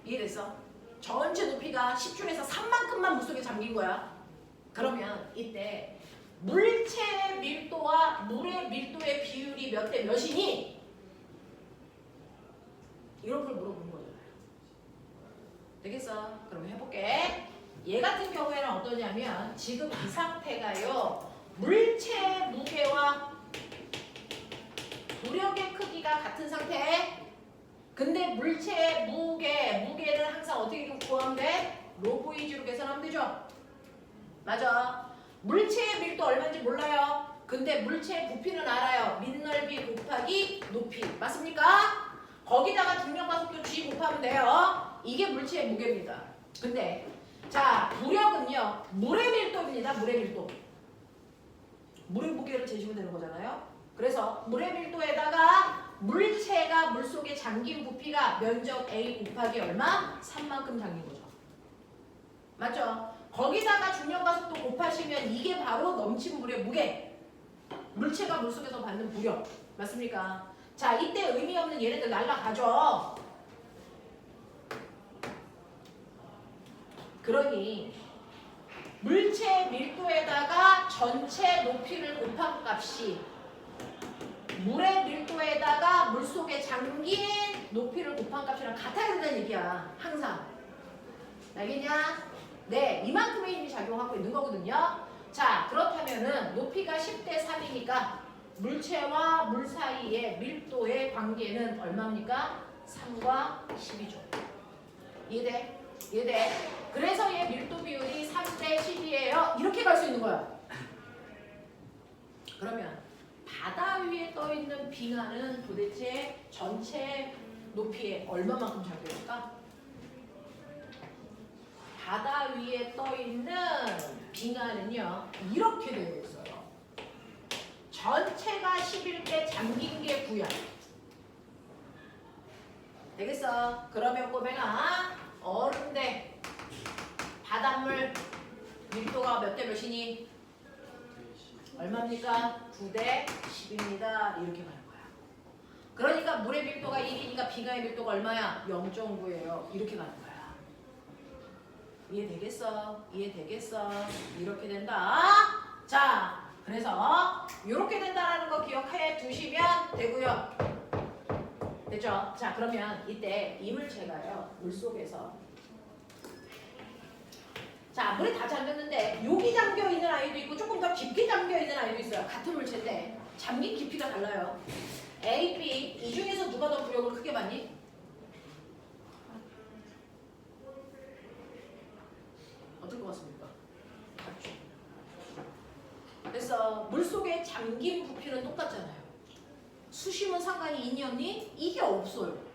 S1: 이해됐어? 전체 높이가 10 중에서 3만큼만 물속에 잠긴 거야. 그러면 이때 물체의 밀도와 물의 밀도의 비율이 몇 대 몇이니? 이런 걸 물어보는 거잖아요. 되겠어? 그럼 해볼게. 얘 같은 경우에는 어떠냐면 지금 이 상태가요. 물체의 무게와 부력의 크기가 같은 상태. 근데 물체의 무게는 항상 어떻게 구하면 돼? 로그이즈로 계산하면 되죠? 맞아. 물체의 밀도 얼마인지 몰라요. 근데 물체의 부피는 알아요. 밑넓이 곱하기 높이. 맞습니까? 거기다가 중력과 속도 G 곱하면 돼요. 이게 물체의 무게입니다. 근데 자, 부력은요. 물의 밀도입니다. 물의 밀도. 물의 무게를 재시면 되는 거잖아요. 그래서 물의 밀도에다가 물체가 물속에 잠긴 부피가 면적 A 곱하기 얼마? 3만큼 잠긴 거죠. 맞죠? 거기다가 중력과 속도 곱하시면 이게 바로 넘친 물의 무게. 물체가 물속에서 받는 부력. 맞습니까? 자, 이때 의미 없는 얘네들 날라가죠. 그러니 물체 밀도에다가 전체 높이를 곱한 값이 물의 밀도에다가 물속에 잠긴 높이를 곱한 값이랑 같아야 된다는 얘기야. 항상. 알겠냐? 네, 이만큼의 힘이 작용하고 있는 거거든요. 자, 그렇다면은 높이가 10대 3이니까 물체와 물 사이의 밀도의 관계는 얼마입니까? 3과 10이죠. 이해돼? 이해돼? 그래서 얘 밀도 비율이 3대 10이에요. 이렇게 갈 수 있는 거야. 그러면 바다 위에 떠 있는 빙하는 도대체 전체 높이에 얼마만큼 잠겨있을까? 바다 위에 떠 있는 빙하는요 이렇게 되어 있어요. 전체가 11개, 잠긴 게 9야. 되겠어? 그러면 꼬맹아 얼음대 바닷물 밀도가 몇 대 몇이니? 얼마입니까? 9대 10입니다. 이렇게 가는 거야. 그러니까 물의 밀도가 1이니까 빙하의 밀도가 얼마야? 0.9예요. 이렇게 가는 거야. 이해되겠어? 이해되겠어? 이렇게 된다. 자, 그래서 이렇게 된다라는 거 기억해 두시면 되고요. 됐죠? 자, 그러면 이때 이물체가요. 물속에서 자, 물에 다 잠겼는데 여기 잠겨 있는 아이도 있고 조금 더 깊게 잠겨 있는 아이도 있어요. 같은 물체인데 잠긴 깊이가 달라요. A, B 이 중에서 누가 더 부력을 크게 받니? 어떨 것 같습니까? 같죠. 그래서 물속에 잠긴 부피는 똑같잖아요. 수심은 상관이 있니 없니? 이게 없어요.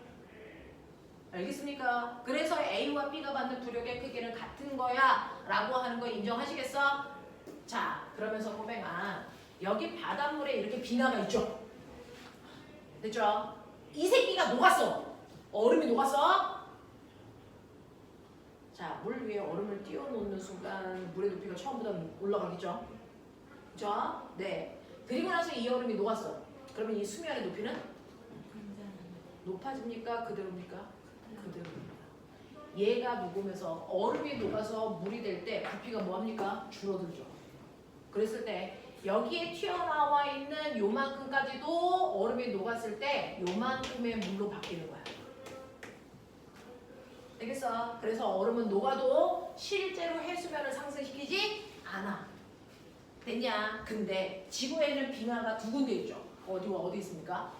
S1: 알겠습니까? 그래서 A와 B가 받는 부력의 크기는 같은 거야 라고 하는 거 인정하시겠어? 자, 그러면서 꼬맹아 여기 바닷물에 이렇게 빙하가 있죠? 됐죠? 이 새끼가 녹았어. 얼음이 녹았어. 자, 물 위에 얼음을 띄워놓는 순간 물의 높이가 처음보다 올라가겠죠? 그죠? 네. 그리고 나서 이 얼음이 녹았어. 그러면 이 수면의 높이는? 높아집니까? 그대로입니까? 그대로입니다. 얘가 녹으면서 얼음이 녹아서 물이 될 때 부피가 뭐합니까? 줄어들죠. 그랬을 때 여기에 튀어나와 있는 요만큼까지도 얼음이 녹았을 때 요만큼의 물로 바뀌는 거야. 알겠어? 그래서 얼음은 녹아도 실제로 해수면을 상승시키지 않아. 됐냐? 근데 지구에는 빙하가 두 군데 있죠. 어디와 어디 있습니까?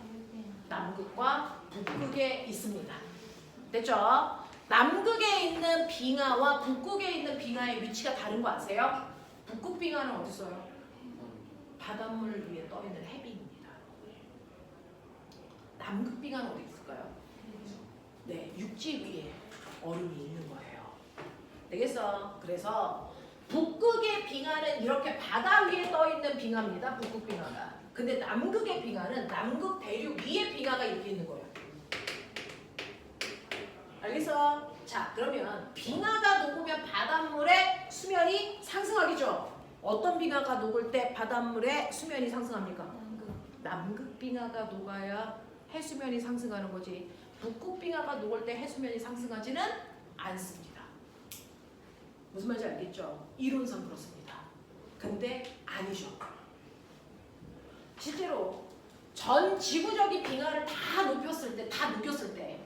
S1: 남극과 북극에 있습니다. 됐죠? 남극에 있는 빙하와 북극에 있는 빙하의 위치가 다른 거 아세요? 북극 빙하는 어디 있어요? 바닷물 위에 떠 있는 해빙입니다. 남극 빙하는 어디 있을까요? 네, 육지 위에 얼음이 있는 거예요. 되겠어? 그래서 북극의 빙하는 이렇게 바다 위에 떠 있는 빙하입니다. 북극 빙하가. 근데 남극의 빙하는 남극 대륙 위에 빙하가 이렇게 있는 거예요. 알겠어? 자, 그러면 빙하가 녹으면 바닷물의 수면이 상승하겠죠? 어떤 빙하가 녹을 때 바닷물의 수면이 상승합니까? 남극 빙하가 녹아야 해수면이 상승하는 거지. 북극 빙하가 녹을 때 해수면이 상승하지는 않습니다. 무슨 말인지 알겠죠? 이론상 그렇습니다. 근데 아니죠. 실제로 전 지구적인 빙하를 다 녹였을 때, 다 녹였을 때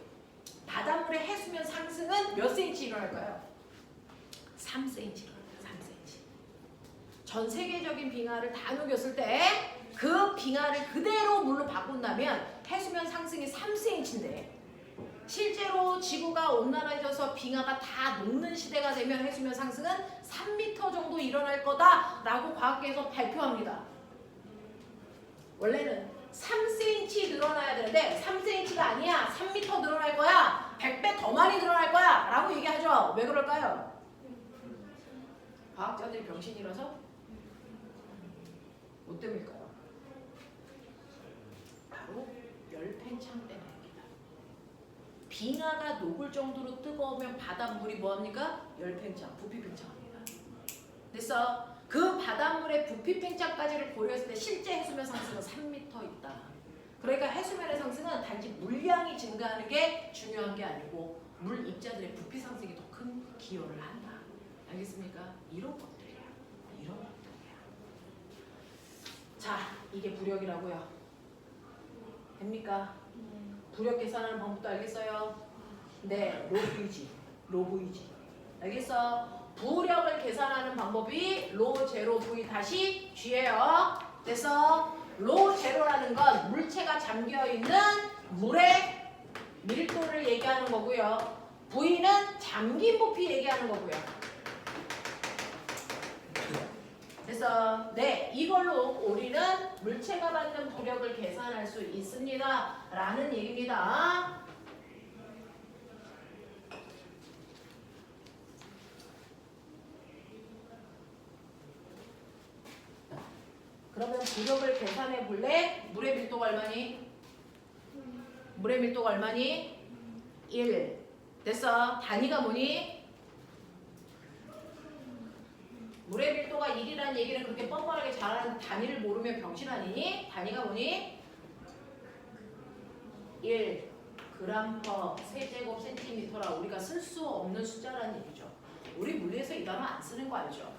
S1: 바닷물의 해수면 상승은 몇 cm 일어날까요? 3cm 일어나요. 3cm. 전 세계적인 빙하를 다 녹였을 때 그 빙하를 그대로 물로 바꾼다면 해수면 상승이 3cm인데 실제로 지구가 온난해져서 빙하가 다 녹는 시대가 되면 해수면 상승은 3m 정도 일어날 거다라고 과학계에서 발표합니다. 원래는 3cm 늘어나야 되는데 3cm가 아니야. 3m 늘어날 거야. 100배 더 많이 늘어날 거야. 라고 얘기하죠. 왜 그럴까요? 과학자들이 병신이라서? 뭐 때문일까요? 바로 열팽창 때문입니다. 빙하가 녹을 정도로 뜨거우면 바닷물이 뭐합니까? 열팽창, 부피팽창합니다. 됐어? 그 바닷물의 부피 팽창까지를 고려했을 때 실제 해수면 상승은 3m 있다. 그러니까 해수면의 상승은 단지 물량이 증가하는 게 중요한 게 아니고 물 입자들의 부피 상승이 더 큰 기여를 한다. 알겠습니까? 이런 것들이야. 이런 것들이야. 자, 이게 부력이라고요. 됩니까? 부력 계산하는 방법도 알겠어요? 네, 로브이지. 로브이지. 알겠어? 부력을 계산하는 방법이 로 제로 V 다시 G예요. 그래서 로 제로라는 건 물체가 잠겨 있는 물의 밀도를 얘기하는 거고요. V는 잠긴 부피 얘기하는 거고요. 그래서 네, 이걸로 우리는 물체가 받는 부력을 계산할 수 있습니다. 라는 얘기입니다. 그러면 부력을 계산해 볼래? 물의 밀도가 얼마니? 물의 밀도가 얼마니? 1. 됐어. 단위가 뭐니? 물의 밀도가 1이라는 얘기는 그렇게 뻔뻔하게 잘하는 단위를 모르면 병신 아니니? 단위가 뭐니? 1 그램 퍼 세제곱 센티미터라 우리가 쓸 수 없는 숫자라는 얘기죠. 우리 물리에서 이 단어 안 쓰는 거 알죠?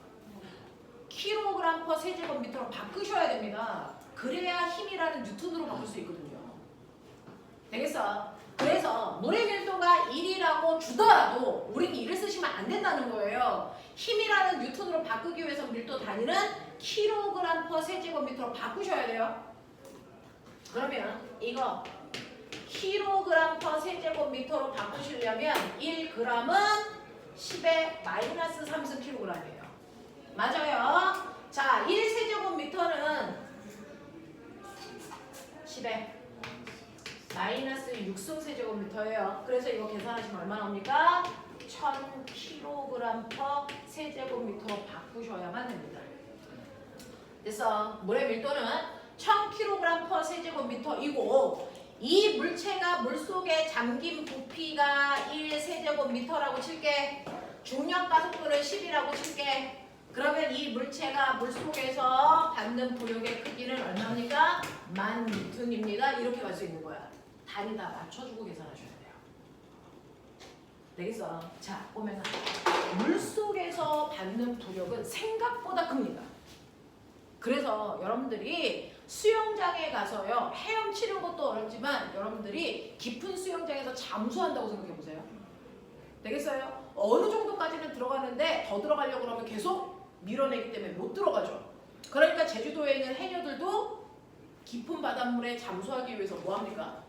S1: 킬로그램 퍼 세제곱미터로 바꾸셔야 됩니다. 그래야 힘이라는 뉴턴으로 바꿀 수 있거든요. 되겠어? 그래서 물의 밀도가 1이라고 주더라도 우리는 1을 쓰시면 안 된다는 거예요. 힘이라는 뉴턴으로 바꾸기 위해서 밀도 단위는 킬로그램 퍼 세제곱미터로 바꾸셔야 돼요. 그러면 이거 킬로그램 퍼 세제곱미터로 바꾸시려면 1g은 10의 마이너스 3승 킬로그램이에요. 맞아요. 자, 1세제곱미터는 10의 마이너스 6승 세제곱미터예요. 그래서 이거 계산하시면 얼마 나옵니까? 1000kg per 세제곱미터로 바꾸셔야만 됩니다. 그래서 물의 밀도는 1000kg per 세제곱미터이고 이 물체가 물속에 잠긴 부피가 1세제곱미터라고 칠게. 중력 가속도는 10이라고 칠게. 그러면 이 물체가 물속에서 받는 부력의 크기는 얼마입니까? 10,000N입니다. 이렇게 갈 수 있는 거야. 단위 다 맞춰주고 계산하셔야 돼요. 되겠어? 자, 보면 물속에서 받는 부력은 생각보다 큽니다. 그래서 여러분들이 수영장에 가서요. 헤엄치는 것도 어렵지만 여러분들이 깊은 수영장에서 잠수한다고 생각해 보세요. 되겠어요? 어느 정도까지는 들어가는데 더 들어가려고 그러면 계속 밀어내기 때문에 못 들어가죠. 그러니까 제주도에 있는 해녀들도 깊은 바닷물에 잠수하기 위해서 뭐합니까?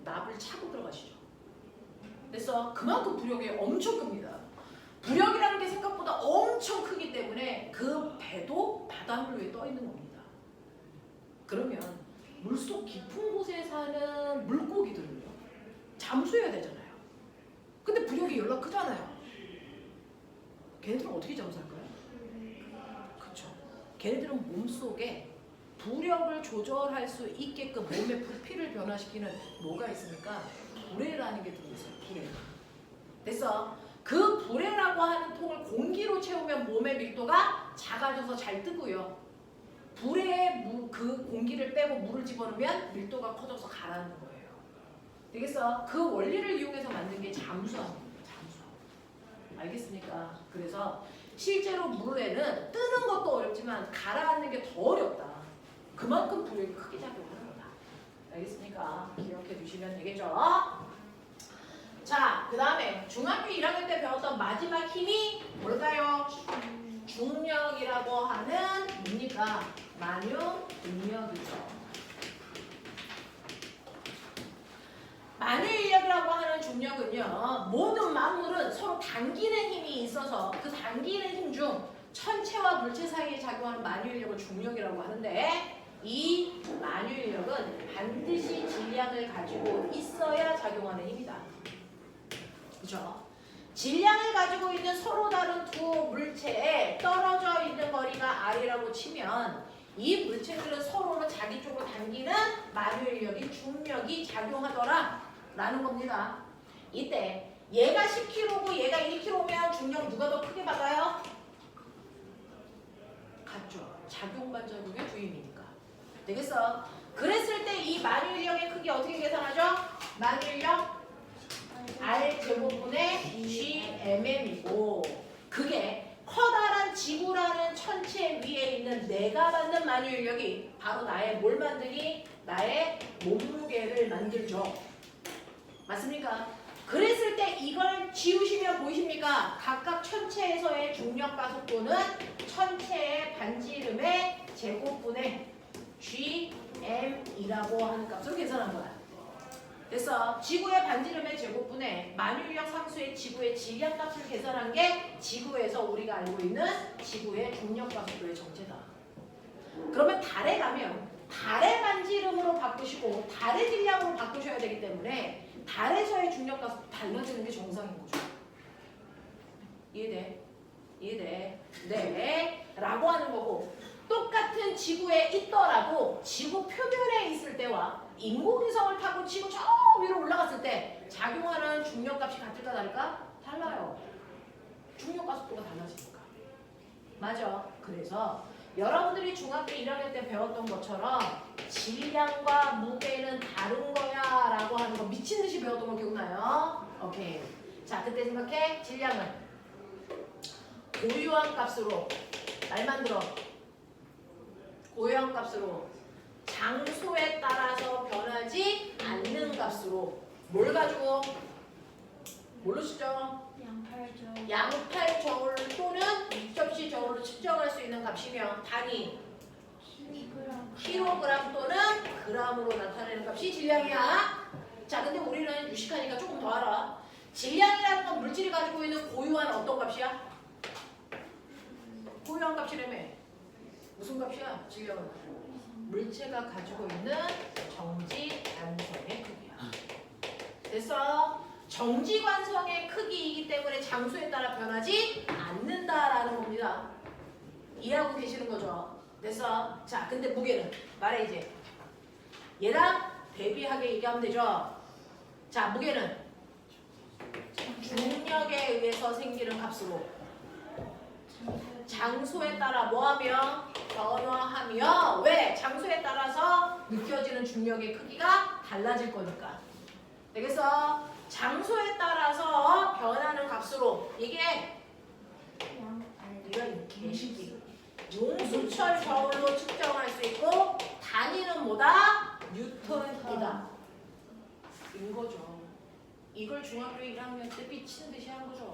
S1: 납을 차고 들어가시죠. 그래서 그만큼 부력이 엄청 큽니다. 부력이라는 게 생각보다 엄청 크기 때문에 그 배도 바닷물 위에 떠 있는 겁니다. 그러면 물속 깊은 곳에 사는 물고기들은요. 잠수해야 되잖아요. 근데 부력이 열나 크잖아요. 걔네들은 어떻게 잠수할까요? 그렇죠. 걔네들은 몸속에 부력을 조절할 수 있게끔 몸의 부피를 변화시키는 뭐가 있습니까? 불에라는 게 들어있어요. 불에. 됐어. 그 불에라고 하는 통을 공기로 채우면 몸의 밀도가 작아져서 잘 뜨고요. 불에 그 공기를 빼고 물을 집어넣으면 밀도가 커져서 가라앉는 거예요. 되겠어? 그 원리를 이용해서 만든 게 잠수함입니다. 잠수함. 알겠습니까? 그래서 실제로 물에는 뜨는 것도 어렵지만 가라앉는 게 더 어렵다. 그만큼 부력이 크게 작용하는 거다. 알겠습니까? 기억해 주시면 되겠죠? 자, 그 다음에 중학교 1학년 때 배웠던 마지막 힘이 뭘까요? 중력이라고 하는 뭡니까? 만유인력이죠. 만유인력이라고 하는 중력은요. 모든 만물은 서로 당기는 힘이 있어서 그 당기는 힘 중 천체와 물체 사이에 작용하는 만유인력을 중력이라고 하는데 이 만유인력은 반드시 질량을 가지고 있어야 작용하는 힘이다. 그렇죠? 질량을 가지고 있는 서로 다른 두 물체에 떨어져 있는 거리가 R이라고 치면 이 물체들은 서로는 자기 쪽으로 당기는 만유인력이 중력이 작용하더라 라는 겁니다. 이때 얘가 10kg고 얘가 1kg면 중력 누가 더 크게 받아요? 같죠. 작용 반작용의 주임이니까. 되겠어? 그랬을 때 이 만유인력의 크기 어떻게 계산하죠? 만유인력 R제곱분의 GMM이고 그게 커다란 지구라는 천체 위에 있는 내가 받는 만유인력이 바로 나의 뭘 만드니? 나의 몸무게를 만들죠. 맞습니까? 그랬을 때 이걸 지우시면 보이십니까? 각각 천체에서의 중력 가속도는 천체의 반지름의 제곱분의 GM이라고 하는 값으로 계산한 거야. 그래서 지구의 반지름의 제곱분의 만유인력 상수의 지구의 질량값을 계산한 게 지구에서 우리가 알고 있는 지구의 중력 가속도의 정체다. 그러면 달에 가면 달의 반지 이름으로 바꾸시고 달의 질량으로 바꾸셔야 되기 때문에 달에서의 중력값도 달라지는 게 정상인 거죠. 이해돼? 이해돼? 네. 라고 하는 거고 똑같은 지구에 있더라도 지구 표면에 있을 때와 인공위성을 타고 지구 저 위로 올라갔을 때 작용하는 중력값이 같을까 다를까? 달라요. 중력과 속도가 달라지니까. 맞아. 그래서 여러분들이 중학교 1학년 때 배웠던 것처럼 질량과 무게는 다른 거야 라고 하는 거 미친 듯이 배웠던 거 기억나요? 오케이. 자, 그때 생각해. 질량은 고유한 값으로 말만 들어. 고유한 값으로 장소에 따라서 변하지 않는 값으로 뭘 가지고 뭘로 측정?
S2: 양팔죠.
S1: 양팔 저울 또는 접시 저울로 측정할 수 있는 값이면 단위 킬로그램 또는 그램으로 나타내는 값이 질량이야. 자, 근데 우리는 유식하니까 조금 더 알아. 질량이라는 건 물질이 가지고 있는 고유한 어떤 값이야? 고유한 값이라며. 무슨 값이야? 질량은 물체가 가지고 있는 정지 관성의 크기야. 됐어? 정지 관성의 크기이기 때문에 장소에 따라 변하지 않는다라는 겁니다. 이해하고 계시는 거죠? 됐어? 자, 근데 무게는 말해 이제. 얘랑 대비하게 얘기하면 되죠? 자, 무게는 중력에 의해서 생기는 값으로 장소에 따라 뭐하며? 변화하며. 왜? 장소에 따라서 느껴지는 중력의 크기가 달라질 거니까. 되겠어? 장소에 따라서 변하는 값으로 이게 이런 개식이 용수철 저울로 측정할 수 있고 단위는 뭐다? 뉴턴이다. 인 거죠. 이걸 중학교 1학년 때 미친 듯이 한 거죠.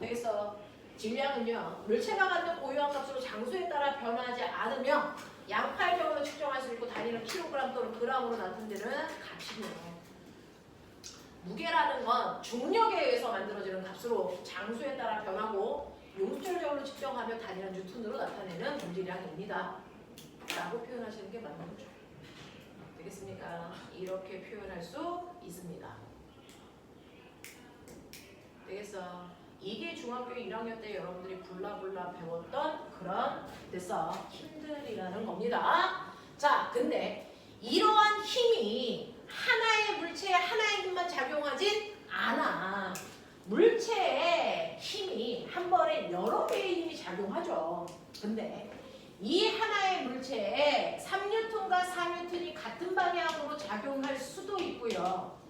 S1: 되겠어? 질량은요, 물체가 갖는 고유한 값으로 장소에 따라 변하지 않으며 양팔 저울로 측정할 수 있고 단위는 킬로그램 또는 그램으로 나타내는 값이네요. 무게라는 건 중력에 의해서 만들어지는 값으로 장소에 따라 변하고 용수철 저울로 측정하며 단위는 뉴턴으로 나타내는 물질량입니다. 라고 표현하시는 게 맞는 거죠. 되겠습니까? 이렇게 표현할 수 있습니다. 되겠어? 이게 중학교 1학년 때 여러분들이 불라불라 배웠던 그런 됐어 힘들이라는 겁니다. 자, 근데 이러한 힘이 하나의 물체에 하나의 힘만 작용하진 않아. 물체에 힘이 한 번에 여러 개의 힘이 작용하죠. 근데 이 하나의 물체에 3N과 4N이 같은 방향으로 작용할 수도 있고요.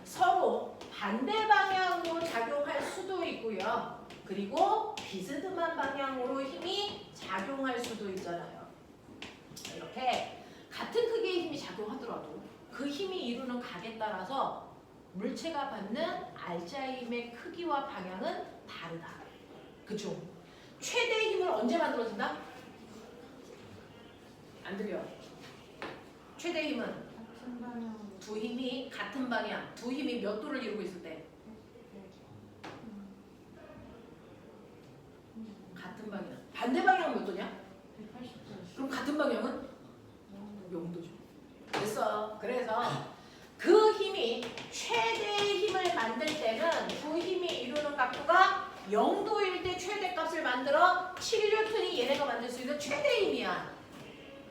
S1: 서로 반대 방향으로 작용할 수도 있고요. 그리고 비스듬한 방향으로 힘이 작용할 수도 있잖아요. 이렇게 같은 크기의 힘이 작용하더라도 그 힘이 이루는 각에 따라서 물체가 받는 알자의 힘의 크기와 방향은 다르다. 그죠? 최대의 힘을 언제 만들어진다? 안 들려. 최대의 힘은
S2: 같은 방향으로.
S1: 두 힘이 같은 방향, 두 힘이 몇 도를 이루고 있을 때 같은 방향. 반대 방향은 몇 도냐?
S2: 180도.
S1: 그럼 같은 방향은 0도죠. 됐어. 그래서 그 힘이 최대의 힘을 만들 때는 두 힘이 이루는 각도가 0도일 때 최대값을 만들어 7N이 얘네가 만들 수 있는 최대 힘이야.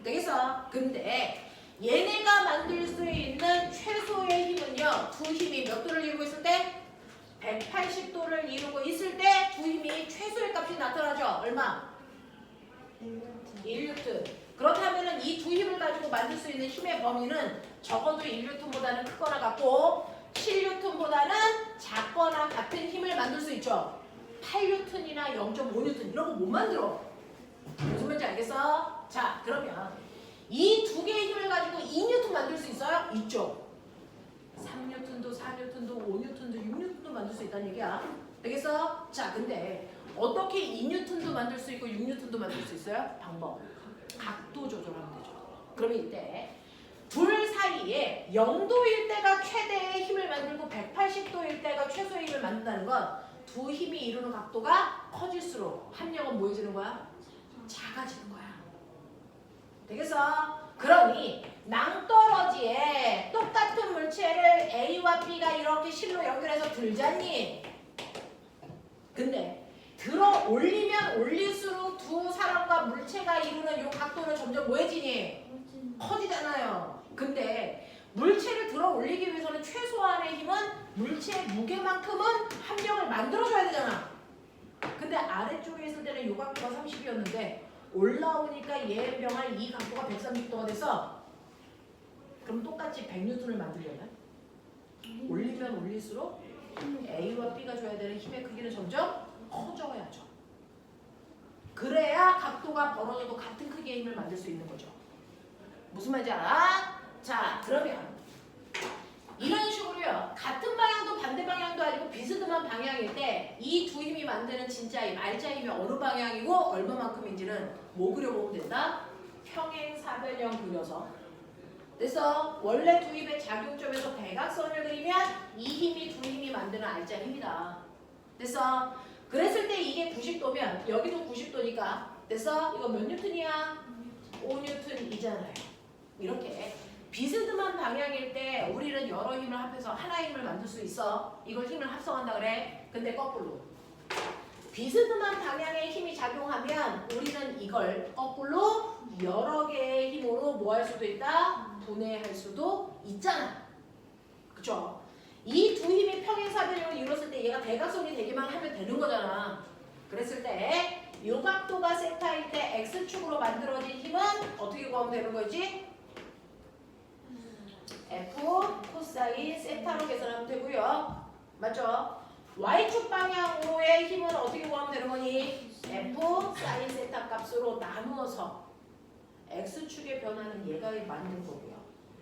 S1: 되겠어? 근데 얘네가 만들 수 있는 최소의 힘은요. 두 힘이 몇 도를 이루고 있을 때? 180도를 이루고 있을 때 두 힘이 최소의 값이 나타나죠. 얼마? 1N. 그렇다면 이 두 힘을 가지고 만들 수 있는 힘의 범위는 적어도 1N보다는 크거나 같고 7N보다는 작거나 같은 힘을 만들 수 있죠. 8N이나 0.5N 이런 거 못 만들어. 무슨 말인지 알겠어? 자, 그러면 이 두 개의 힘을 가지고 2N 만들 수 있어요? 있죠. 3N도 4N도 5N도 6N도 만들 수 있다는 얘기야. 되겠어? 자, 근데 어떻게 2N도 만들 수 있고 6N도 만들 수 있어요? 방법. 각도 조절하면 되죠. 그러면 이때 둘 사이에 0도일 때가 최대의 힘을 만들고 180도일 때가 최소의 힘을 만든다는 건 두 힘이 이루는 각도가 커질수록 합력은 뭐해지는 거야? 작아지는 거야. 되겠어? 그러니 낭떠러지에 똑같은 물체를 A와 B가 이렇게 실로 연결해서 들잖니. 근데 들어 올리면 올릴수록 두 사람과 물체가 이루는 이 각도는 점점 뭐해지니? 커지잖아요. 근데 물체를 들어 올리기 위해서는 최소한의 힘은 물체의 무게만큼은 함정을 만들어줘야 되잖아. 근데 아래쪽에 있을 때는 이 각도가 30이었는데 올라오니까 얘 병할 이 각도가 130도가 됐어. 그럼 똑같이 100N을 만들려면 올리면 올릴수록 A와 B가 줘야 되는 힘의 크기는 점점 커져야죠. 그래야 각도가 벌어져도 같은 크기의 힘을 만들 수 있는 거죠. 무슨 말인지 알아? 자, 그러면 이런 식으로요. 같은 방향도 반대 방향도 아니고 비스듬한 방향일 때 이 두 힘이 만드는 진짜 힘, 알짜 힘이 어느 방향이고 얼마만큼인지는 뭐 그려보면 된다? 평행사변형 그려서. 그래서 원래 두 힘의 작용점에서 대각선을 그리면 이 힘이 두 힘이 만드는 알짜 힘이다. 됐어? 그랬을 때 이게 90도면 여기도 90도니까 됐어? 이거 몇 뉴턴이야? 5뉴턴이잖아요. 이렇게 비스듬한 방향일 때 우리는 여러 힘을 합해서 하나의 힘을 만들 수 있어. 이걸 힘을 합성한다 그래. 근데 거꾸로 비스듬한 방향의 힘이 작용하면 우리는 이걸 거꾸로 여러 개의 힘으로 뭐 할 수도 있다? 분해할 수도 있잖아. 그쵸? 이 두 힘이 평행사변형을 이뤘을 때 얘가 대각선이 되기만 하면 되는 거잖아. 그랬을 때 이 각도가 세타일 때 X축으로 만들어진 힘은 어떻게 구하면 되는 거지? F 코사인 세타로 계산하면 되고요. 맞죠? Y축 방향으로의 힘은 어떻게 구하면 되는 거니? F 사인 세타 값으로 나누어서 X축의 변화는 얘가 만든 거고요.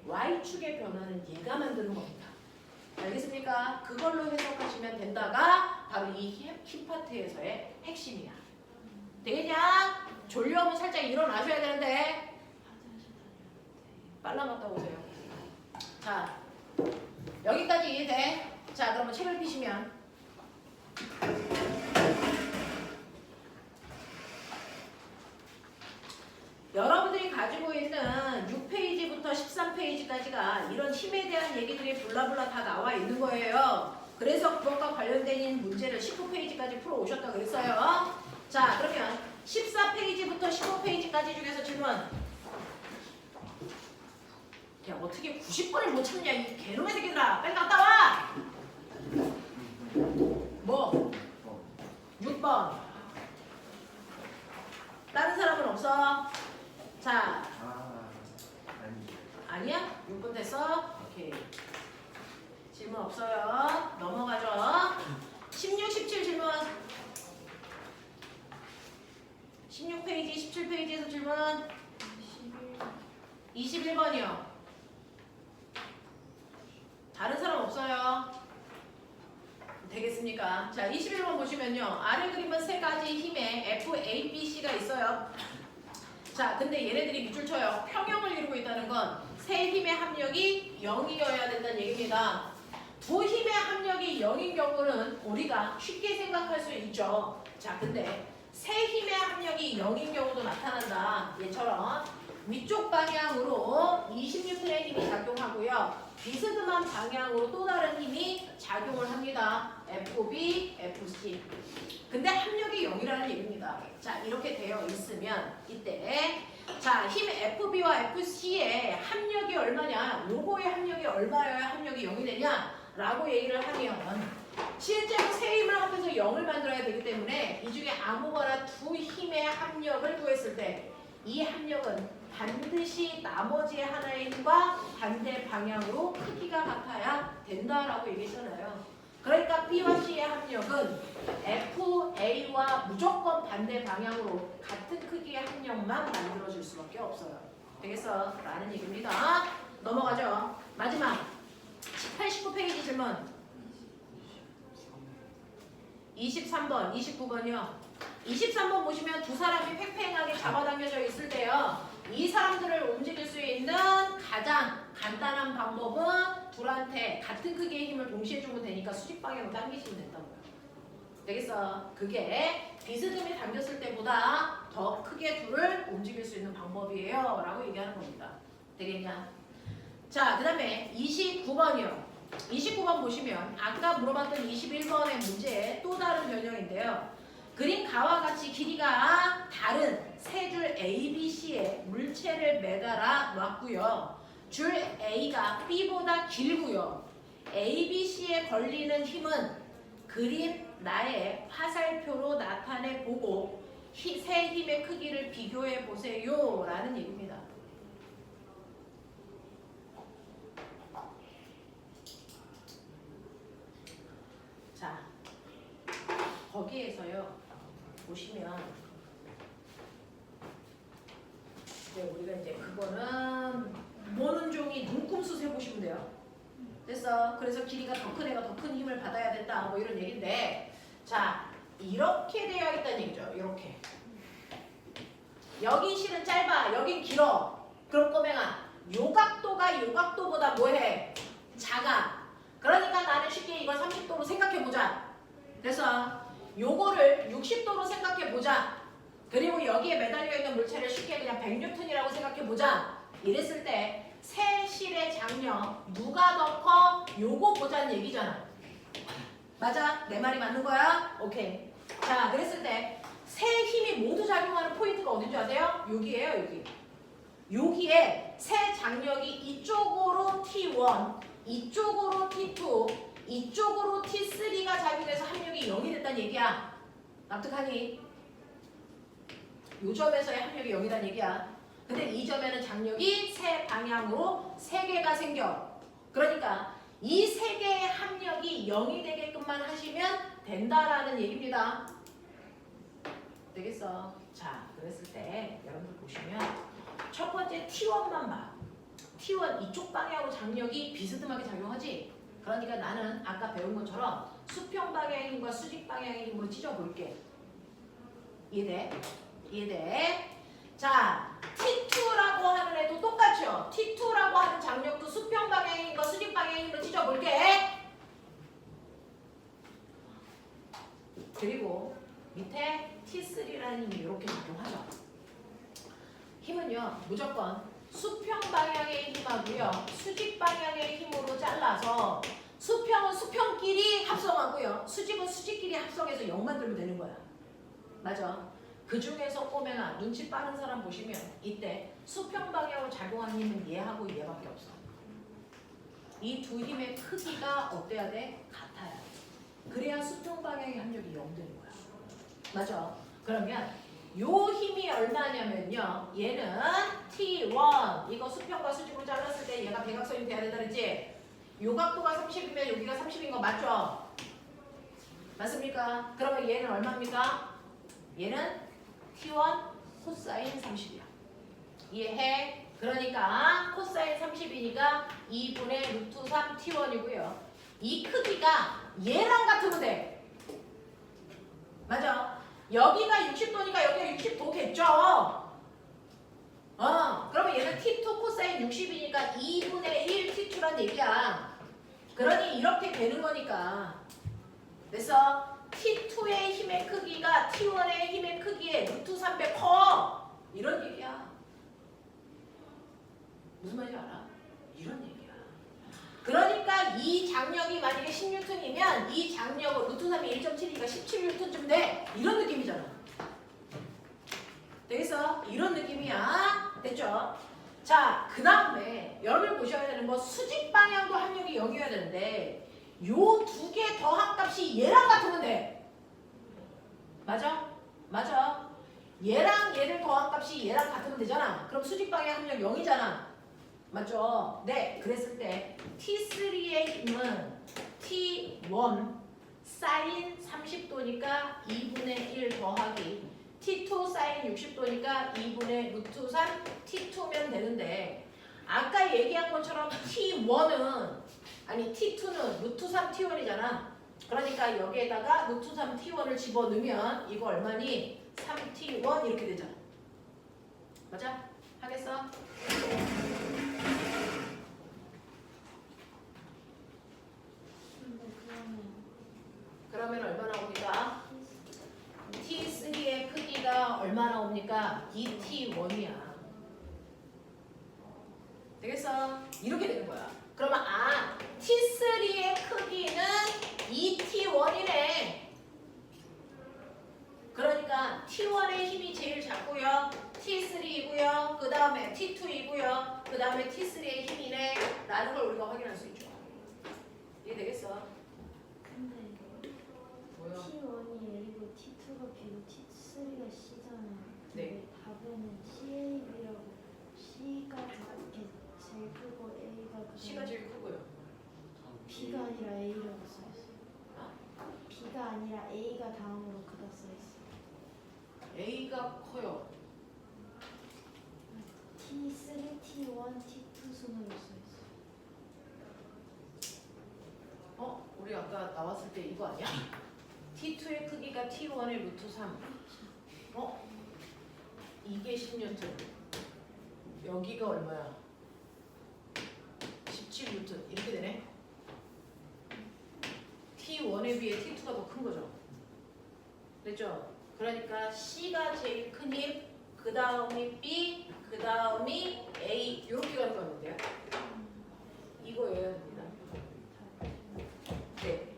S1: Y축의 변화는 얘가 만드는 겁니다. 알겠습니까? 그걸로 해석하시면 된다가 바로 이 힘 파트에서의 핵심이야. 되겠냐? 졸려오면 살짝 일어나셔야 되는데 빨라 갔다 오세요. 자, 여기까지 이해돼? 자, 그러면 책을 펴시면 여러분들이 가지고 있는 6페이지부터 13페이지까지가 이런 힘에 대한 얘기들이 블라블라 다 나와 있는 거예요. 그래서 그것과 관련된 문제를 19페이지까지 풀어 오셨다 그랬어요. 자, 그러면 14페이지부터 15페이지까지 중에서 질문. 야, 어떻게 90번을 못 참냐 이 개놈의 새끼들아. 빨리 갔다 와. 뭐? 6번. 다른 사람은 없어? 자. 아니야? 6번 됐어? 오케이. 질문 없어요. 넘어가죠. 16, 17 질문. 16페이지, 17페이지에서 질문. 21번이요. 다른 사람 없어요? 되겠습니까? 자, 21번 보시면요. 아래 그림은 세 가지 힘의 F, A, B, C가 있어요. 자, 근데 얘네들이 밑줄 쳐요. 평형을 이루고 있다는 건 세 힘의 합력이 0이어야 된다는 얘기입니다. 두 힘의 합력이 0인 경우는 우리가 쉽게 생각할 수 있죠. 자, 근데 세 힘의 합력이 0인 경우도 나타난다. 얘처럼 위쪽 방향으로 20N의 힘이 작용하고요. 비스듬한 방향으로 또 다른 힘이 작용을 합니다. FB, FC. 근데 합력이 0이라는 얘기입니다. 자, 이렇게 되어 있으면 이때 자, 힘 FB와 FC의 합력이 얼마냐? 요거의 합력이 얼마여야 합력이 0이 되냐? 라고 얘기를 하면 실제로 세 힘을 합해서 0을 만들어야 되기 때문에 이 중에 아무거나 두 힘의 합력을 구했을 때 이 합력은 반드시 나머지 하나의 힘과 반대 방향으로 크기가 같아야 된다라고 얘기했잖아요. 그러니까 B와 C의 합력은 F, A와 무조건 반대 방향으로 같은 크기의 합력만 만들어질 수밖에 없어요. 되겠어? 라는 얘기입니다. 넘어가죠. 마지막 18, 19페이지 질문. 23번, 29번이요. 23번 보시면 두 사람이 팽팽하게 잡아당겨져 있을 때요. 이 사람들을 움직일 수 있는 가장 간단한 방법은 둘한테 같은 크기의 힘을 동시에 주면 되니까 수직 방향으로 당기시면 된다고요. 되겠어? 그게 비스듬히 당겼을 때보다 더 크게 둘을 움직일 수 있는 방법이에요 라고 얘기하는 겁니다. 되겠냐? 자, 그 다음에 29번이요. 29번 보시면 아까 물어봤던 21번의 문제의 또 다른 변형인데요. 그린 가와 같이 길이가 다른 세 줄 A, B, C에 물체를 매달아 놨고요. 줄 A가 B보다 길고요. A, B, C에 걸리는 힘은 그린 나의 화살표로 나타내 보고 세 힘의 크기를 비교해 보세요 라는 얘기입니다. 자, 거기에서요 보시면 우리가 이제 그거는 모는 종이 눈금수 세보시면 돼요. 됐어. 그래서 길이가 더 큰 애가 더 큰 힘을 받아야 된다 뭐 이런 얘기인데, 자 이렇게 되어 있다는 얘기죠. 이렇게 여긴 실은 짧아, 여긴 길어. 그럼 꼬맹아 요 각도가 요 각도보다 뭐해? 작아. 그러니까 나는 쉽게 이걸 30도로 생각해보자. 그래서 요거를 60도로 생각해보자. 그리고 여기에 매달려 있는 물체를 쉽게 그냥 100N이라고 생각해보자. 이랬을 때 새 실의 장력 누가 더 커? 요거 보자는 얘기잖아. 맞아? 내 말이 맞는 거야? 오케이. 자, 그랬을 때 새 힘이 모두 작용하는 포인트가 어딘지 아세요? 여기에요, 여기. 여기에 새 장력이 이쪽으로 T1, 이쪽으로 T2, 이쪽으로 T3가 작용해서 합력이 0이 됐다는 얘기야. 납득하니? 요 점에서의 합력이 0이란 얘기야. 근데 이 점에는 장력이 세 방향으로 3개가 생겨. 그러니까 이 3개의 합력이 0이 되게끔만 하시면 된다라는 얘기입니다. 되겠어? 자, 그랬을 때 여러분들 보시면 첫 번째 T1만 봐. T1 이쪽 방향으로 장력이 비스듬하게 작용하지? 그러니까 나는 아까 배운 것처럼 수평 방향의 힘과 수직 방향의 힘으로 찢어볼게. 이해돼? 이해돼? 자, T2라고 하는 애도 똑같죠? T2라고 하는 장력도 수평 방향의 힘과 수직 방향의 힘으로 찢어볼게. 그리고 밑에 T3라는 힘이 이렇게 작용하죠. 힘은요, 무조건 수평 방향의 힘하고요, 수직 방향의 힘으로 잘라서 수평은 수평끼리 합성하고요, 수직은 수직끼리 합성해서 0 만들면 되는 거야. 맞아. 그 중에서 꼬맹아 눈치 빠른 사람 보시면 이때 수평 방향으로 작용하는 힘은 얘하고 얘밖에 없어. 이 두 힘의 크기가 어때야 돼? 같아야 돼. 그래야 수평 방향의 합력이 0 되는 거야. 맞아. 그러면 요 힘이 얼마냐면요, 얘는 T1, 이거 수평과 수직으로 잘랐을 때 얘가 대각선이 돼야 된다 그랬지? 요 각도가 30이면 여기가 30인 거 맞죠? 맞습니까? 그러면 얘는 얼마입니까? 얘는 T1 코사인 30이야. 이해해? 그러니까 코사인 30이니까 2분의 루트 3 T1이고요. 이 크기가 얘랑 같으면 돼. 맞아. 여기가 60도니까 여기가 60도겠죠? 그러면 얘는 T2 코사인 60이니까 2분의 1 T2란 얘기야. 그러니 이렇게 되는 거니까. 그래서 T2의 힘의 크기가 T1의 힘의 크기에 루트 3배 커. 이런 얘기야. 무슨 말인지 알아? 이런 얘기야. 그러니까 이 장력이 만약에 10N이면 이 장력은 루트 3이 1.7이니까 17N쯤 돼. 이런 느낌이잖아. 되겠어? 이런 느낌이야. 됐죠? 자, 그 다음에 여러분 보셔야 되는 거 수직 방향도 합력이 0이어야 되는데 요 두 개 더한 값이 얘랑 같으면 돼. 맞아? 맞아. 얘랑 얘를 더한 값이 얘랑 같으면 되잖아. 그럼 수직 방향 합력 0이잖아. 맞죠? 네. 그랬을 때 T3의 힘은 T1 사인 30도니까 2분의 1 더하기 T2 사인 60도니까 2분의 루트 3 T2면 되는데, 아까 얘기한 것처럼 T1은 아니 T2는 루트 3 T1이잖아. 그러니까 여기에다가 루트 3 T1을 집어넣으면 이거 얼마니? 3T1 이렇게 되잖아. 맞아? 하겠어? 그러면 얼마 나옵니까? T3의 크기가 얼마 나옵니까? 되겠어? 이렇게 되는 거야. 그러면 T3의 크기는 2T1이네. 그러니까 T1의 힘이 제일 작고요. T3이고요. 그 다음에 T2이고요. 그 다음에 T3의 힘이네. 라는 걸 우리가 확인할 수 있죠. 이해 되겠어?
S2: 근데
S1: 뭐요?
S2: T1이 A고 T2가 B고 T3가 C잖아요.
S1: 네.
S2: 답에는 CAB라고 C가 이렇게 제일 크고 A가
S1: C가 제일 크고요.
S2: B가 아니라 A라고 써있어요. B가 아니라 A가 다음으로 크다 써있어요.
S1: A가 커요.
S2: T3, T1, T2 순으로 써있어요.
S1: 우리 아까 나왔을 때 이거 아니야? T2의 크기가 T1의 루트 3. 이게 10뉴턴. 여기가 얼마야? 17뉴턴. 이렇게 되네. T1에 비해 T2가 더 큰 거죠. 됐죠? 그러니까 C가 제일 큰 힘, 그 다음이 B, 그 다음이 A 이렇게 가는 거였는데요. 이거 외워야 됩니다. 네.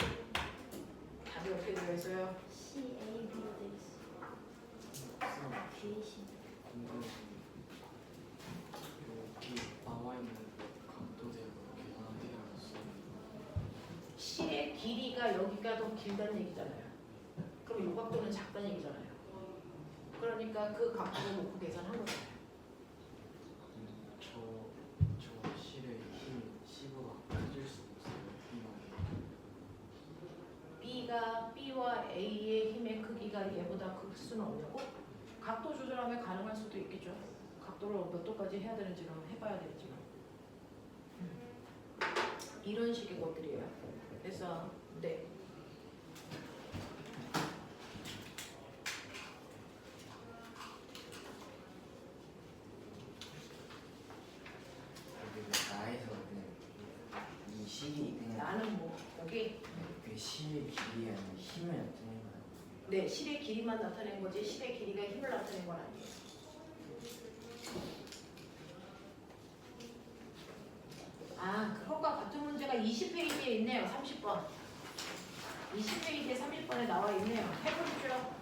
S1: 답이 어떻게 되어 있어요?
S2: CAB로 돼 있어요. 귀신.
S3: 여기 나와 있는 각도대로 계산해야지.
S1: 실의 길이가 여기가 더 길다는 얘기잖아요. 그럼 이 각도는 작다는 얘기잖아요. 그러니까 그 각도를 놓고 계산한 거잖아요.
S3: 저 실의 힘이 C보다 커질 수 없어요.
S1: B가 B와 A의 힘의 크기가 얘보다 클 수는 없고 각도 조절하면 가능할 수도 있겠죠. 각도를 몇 도까지 해야 되는지는 해봐야 되겠지만 이런 식의 것들이에요. 그래서 네.
S4: 나에서 그냥 이 실이 그냥
S1: 나는 뭐 여기
S4: 그 실의 길이 아니라 힘을 나타내는 거야.
S1: 네 실의 길이만 나타낸 거지 실의 길이가 힘을 나타낸 건 아니에요. 그것과 같은 문제가 20페이지에 있네요. 30번. 20페이지에 30번에 나와 있네요. 해보시죠.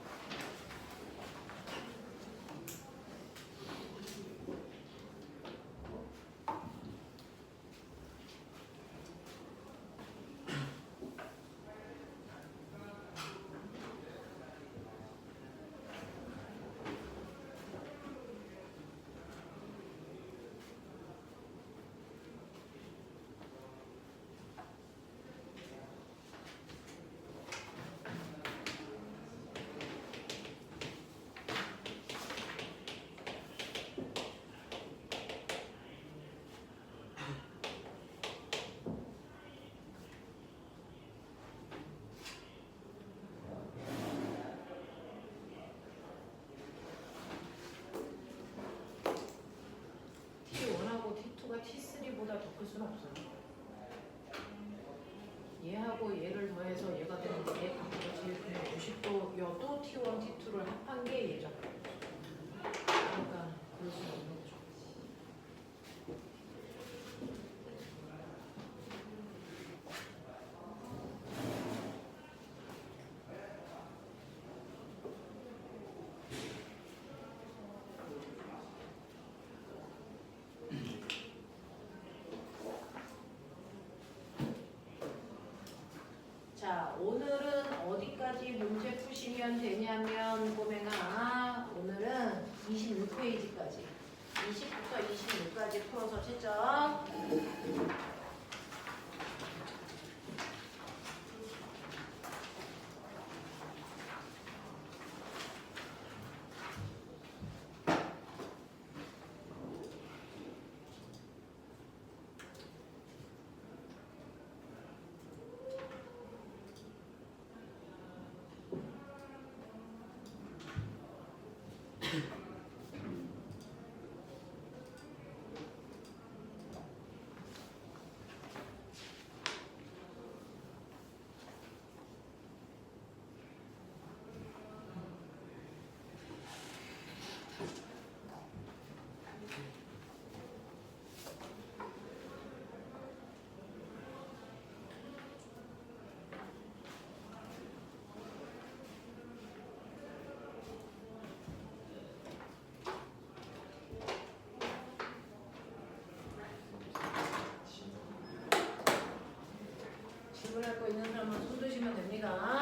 S1: T1하고 T2가 T3보다 더 클 수는 없어요. 얘하고 얘를 더해서 얘가 되는데 얘 각도가 제일 크면 90도여도 T1, T2를 합한 게 얘죠. 그러니까 그럴 수는 없는 거죠. 자, 오늘은 어디까지 문제 푸시면 되냐면 꼬맹아 오늘은 26페이지까지 20부터 26까지 풀어서 채점. 해주면 됩니다.